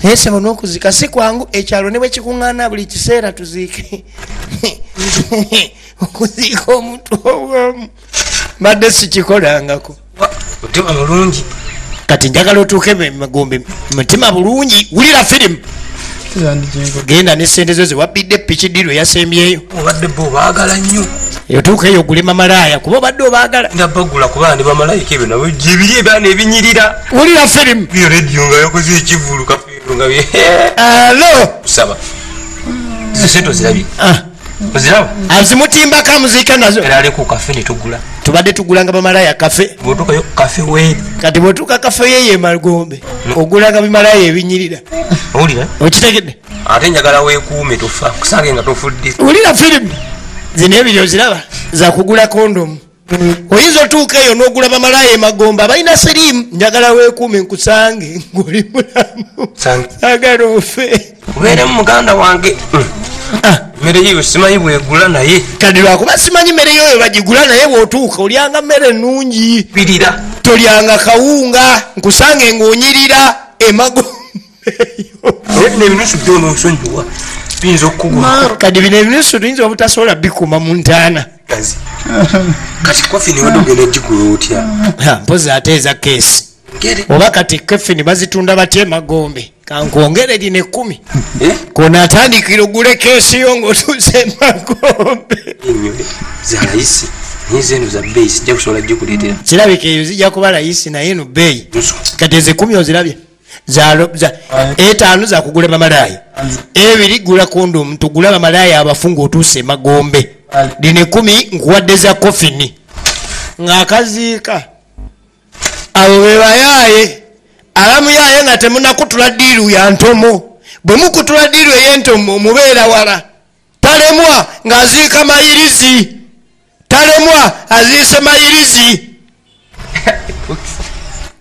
ese bono okuzika si kwangu ekyalo ne bwe kikuŋŋaana buli kiseera tuziike okuziika omuntu owamu mbadde sikikolangako mutima mulungi kati njagala otuuke magombe mutima bulungi wulira firimu genda nesente zo zewabbidde piki ddiru eyasembyeyo obadde bo baagala nnyo otuukeyo ogulema malaaya kuba obadde obaagala ndabagula kuba ndi bamalayika ebyo nabo gyebiri ebyana ebinyirira wulira firimu iyo rediyo nga yakoze ekivulu kafeero nga alo kusaba zisente ozirabye oziraba azimutimbako amuziika nazo era aleku kafe netugula tubadde tugulanga bamalaaya kafe bwotuukayo kafe weeri kati bwotuuka kafe yeye magombe ogulanga bimalaaya ebinyirira owulira okitegedde ate njagala weekuume tofa kusange nga tofudde wulira firimu zino ebiri oziraba zakugula kondomu oyinza otuuka eyo n'ogula bamalaaya emagombe abalina siriimu njagala weekuume nkusange ng'oli mulamu sagala ofe ubeeremu muganda wange mmere yeyo simanyi bwegula naye kadi lwakuba simanyi mmere yoyo bagigula naye bw'otuuka olyanga mmere nnungi birira tolyanga kawunga nkusange ng'onyirira emagombeyo nebinusu byonoosonyiwa biyinza okukugwa kadi bino ebinusu tuyinza obutasobola bikuma mu ntaana kazi kati kofini wedogenda egigula otya mpozi ate eza keesi oba kati kefini bazitunda batya emagombe kankwongere lino 10 kona atandikira ogule keesi yo ng'otuusa emagombe za layisi naye zeno za bbeeyi sijja kusobola gikuleetera kirabika eyo zijja kuba layisi naye no bbeeyi kati eze 10 ozirabye etaano zakugula bamalaaya ebiri gula kondomu tugula bamalaaya abafu ng'otuusa emagombe lino 10 nkuwadde za kofini ng'akaziika abo be bayaaye alamuyaaye nga temunakutula ddiiru ya ntomo bwe mukutula ddiiru ey'entomo mubeera wala talemwa ng'aziika mayirizi talemwa aziise mayirizi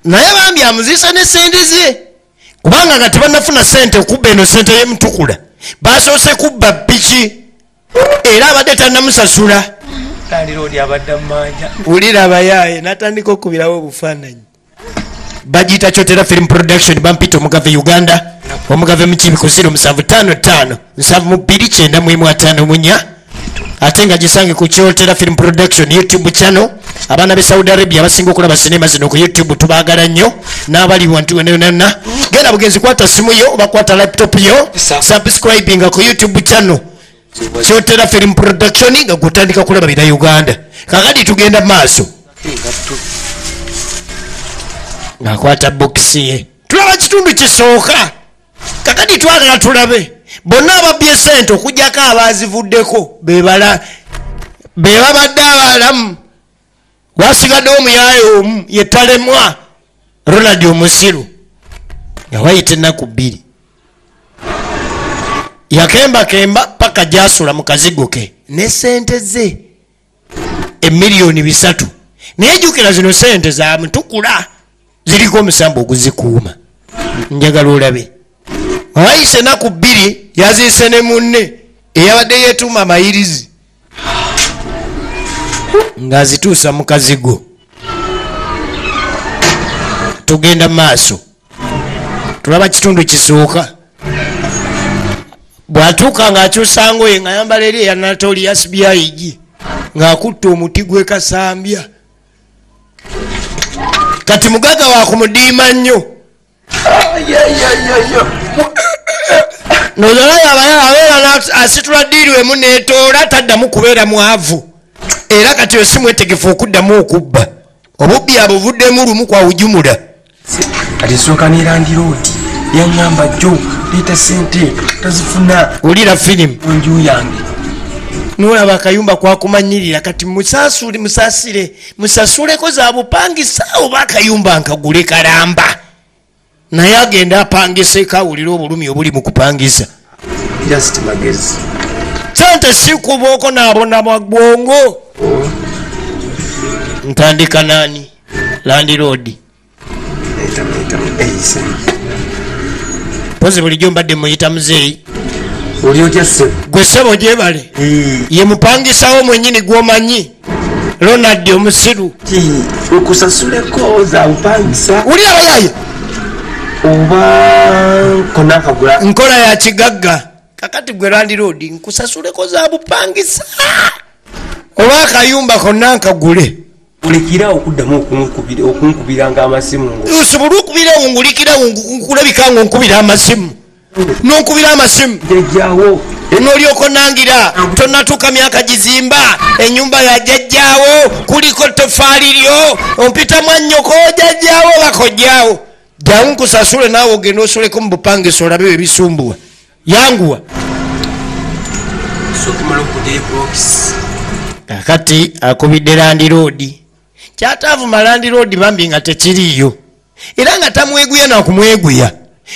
naye bambi amuziisa ne sente ze kubanga nga tebanafuna sente okubba eno sente y'emutukula basoose kubba piki era abadde tannamusasula tandiraoli abadde mumanja wulira abayaaye natandika okubirawo obufaananyi bagiyita kyotera film production bampita omugave uganda omugave mukibi ku 0755 729 4 ate nga gisange ku Kyotera Film Production YouTube channel. Abaana be Saudi Arabia basinga okulaba sinema zino ku YouTube tubaagala nnyo, n'abali wantu wenenana genda bugenzi kwata simu yo oba kwata laptop yo subscribing ku YouTube channel Kyotera Film Production nga gutandika kulaba bira Uganda. Kakati tugenda maaso ngakwata box ye tulaba kitundu kisooka. Kakati twagala tulabe bonna ababbye sente okujjako abaazivuddeko bebala bebabadde abalamu. Wasigadde omuyaaye omu yetalemwa Ronald Omusiru nga wayita ennaku 2 yakemba paka jasula mu kazigo ke ne sente ze $1,300,000. Naye jjukira zino sente za mutukula ziriko omusambo oguzikuuma. Njagala olabe wayise ennaku 2 yaziise ne munne eyabadde yeetuuma amayirizi ng'azituusa mu kazigo. Tugenda maaso tulaba kitundu kisooka. Bw'atuuka ng'akyusa ngoye ng'ayambala eri eya Notorious B.I.G ng'akutte omuti gwe Kasambya. Kati mugaga wa kumudiima nnyo nozolayo abeera asitula ddiiri wemu neetoola taddamu kubeera mwavu. Era kati yo si mwetegefu okuddamu okubba. Obubbi abuvuddemu lumu kwa ujumula. Kati sooka ne landiroodi yaŋŋamba jjo leeta sente tazifuna. Olira firimu onju yange nolaba akayumba kwakumanyirira kati musasuleko za bupangisa oba akayumba nkagule kalamba. Naye agenda apangisa ekawulira obulumi obuli mu kupangisa. just magezi sente si kubooko naabona magwongo. Ntandika nani landiroodi pozi bulijjo mbadde muyita muzeeyi oli otya ssebo gwe ssebo gyebale ye mupangisawo mwennyini gwomanyi Ronald Omusiru okusasuleko za bupangisa oli abayaye oba konakagula nkola ya kigagga. Kakati gwe landiroodi nkusasuleko za bupangisa oba akayumba konna nkagule. olekira okuddamu okunkubiranga amasimu osobola okubirawo ngulikirawo nkulabika nga onkubira amasimu nonkubira amasimu jjajjaawo noolyoka nangira tonatuuka myaka gizimba ennyumba ya jjajjaawo kuliko tofaali lyo ompita mwannyoko jjajjaawo bakojjaawo jjangu nkusasule naawe ogenda osoleko mu bupangisa olabe ebisumbuwa yanguwa. Kakati akubidde landiroodi kyataavuma landiroodi bambi nga tekiriiyo era nga tamweguya nakumweguya.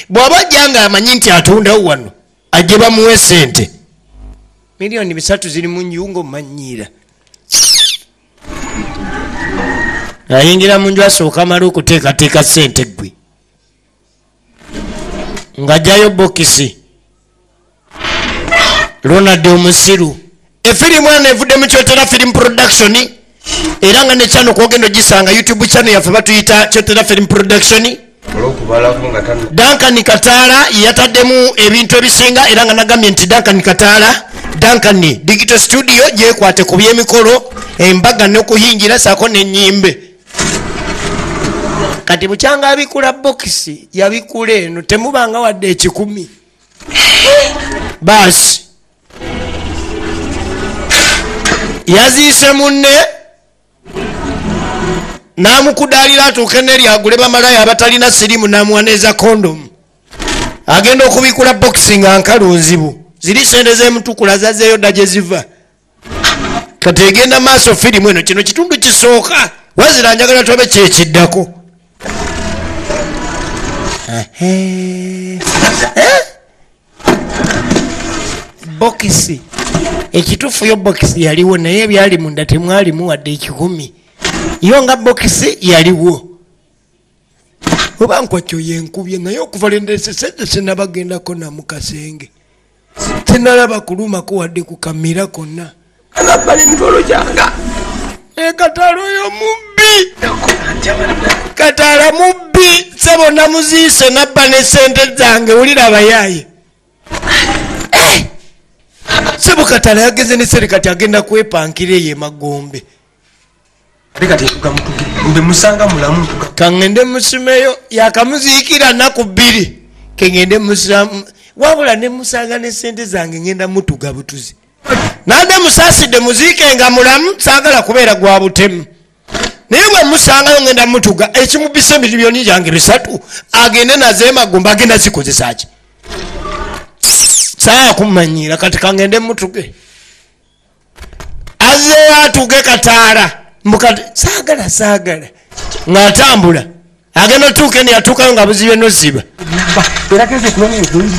Bw'aba ajja nga amanyi nti atundawo wano ajje bamuwe sente $3 ziri mu nyungo manyiira. Ayingira mu nju asooka amala okuteekateeka sente gwe ng'ajjayo bokisi. Ronald Omusiru efirimu eno evudde mu Kyotera Film Production era nga ne channel kwogenda ogisanga YouTube channel yaffe batuyita Kyotera Film Production. Duncan Kataala yataddemu ebintu ebisinga era nga nagambye nti Duncan Kataala Duncan Digital Studio gyekwate ku byemikolo embaga n'okuyingira saako n'ennyimbe. Kati bukyanga abikula bokisi yabikula eno temubanga wadde 10 basi yaziise munne namukudaalira atuuke neryagule bamalayo abatalina sirimu namuwaneeza kondomu agenda okubikula bokisi nga nkalunzibu ziri sente z'emutukula zazeeyo dda gye ziva. Kati egenda maaso firimu eno kino kitundu kisooka wazira njagala tobe kyekiddako. Bokisi ekituufu yo bokisi yaliwo naye ebyali munda temwalimu wadde 10 yo nga bokisi yaliwo. Oba nkwakyo yenkubye naye okuva lendese sente sinabagendako namukasenge sinalaba kulumako wadde kukamira konna alabbala emikolo gyanga Katalo yo mubbi Katala mubbi sebo namuziise nabba ne sente zange ulira abayaye sebo Katala yageze ne serikati agenda kwepankire ye Magombe kati tukamutuge mbe musanga mulamu kangende musimeyo yakamuzikira naku 2 kengende musamu wabula ne musanga ne sente zange ngenda mutuga butuzi nande musaside muzike nga mulamu sagala kubeera gwa butemu niwe musanga ngenda mutuga ekimubise milioni yange 3 agende naze Magombe agenda zikozesa ki saa kumanyira kati kangende mutuge aze atuge Katala mbukati sagala ngatambula agenda tuke ni atuka nga buzibe no ziba erakeze kulonye bulungi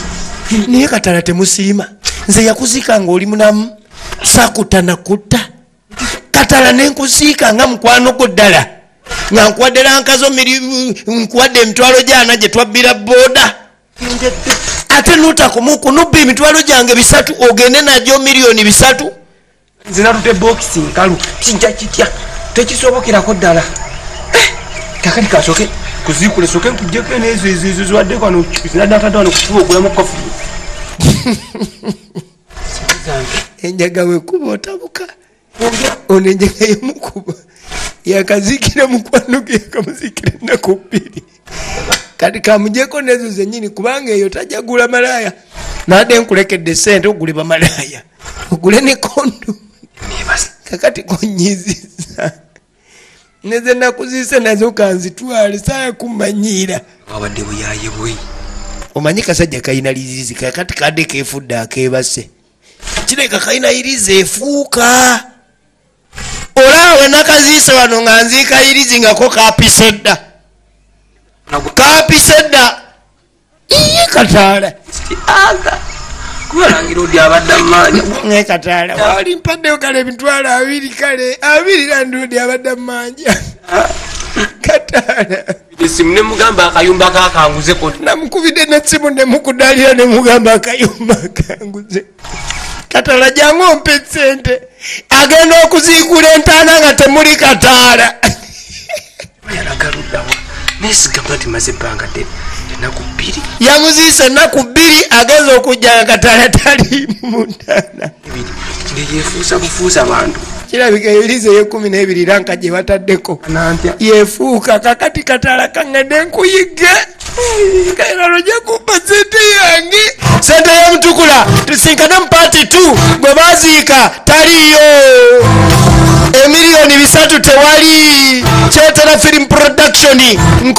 niye Katala temusiima nze yakuzika nga oli munamu sakutana kutta Katala nenkuzika nga mukwano goddala nga nkwaddela nkazo nkwadde emitwalo gyana gye twabbira boda ate nutakomuku nubba emitwalo gyange 3 ogende najjo milioni 3 nzina tute boxi nkalu kinja kitya tekisobokerako ddala kakati kasoke kuzikule soke nkujjeko nezo ziwadde kwano zinadata wano kufuba ogulamu kofu enjaga wekuba otabuka ono enjaga yemukuba yakazikira mukwano ge yakamuzikira ennaku 2 kati kamujeko nezo zenyini kubanga eyo tajagula malaya nadde nkulekedde sente ogule bamalaya ogule ne kondo kakati konyiziza neze nakuzise nazo kanzitwale saya kumanyira wabadde buyaye bwe omanyi kasajja kayina lizizi kakati kadde kefudda akebase kireka kayina irize efuuka olawe nakazise wano nga nziika irizi nga ko kapisedda iye Katala kubalangira odi abadde amaanyi ne Katala wali mpaddeyo kale emitwalo 2 kale 2 landudi abadde amaanyi Katala esimu ne mugamba akayumba kakanguze ko namukubidde n'essimu ne mukudalira ne mugamba akayumba kanguze Katala jangu ompe sente agenda okuziikula entaana nga temuli Katala yalagaluddawa nesigamba nti maze ebbanga ddene ennaku 2 yamuziise ennaku 2 ageza okujja nga Katala tali mu ntaana yefuusa bufuusa bantu kirabika ebirize ye12 ranka gye bataddeko yefuuka kakati Katala kangende nkuyige kairano jakuba sente yange sente y'omutukula tusinkane mu party 2 gwe baziika taliyo emiliyoni 3 tewali kyetera film production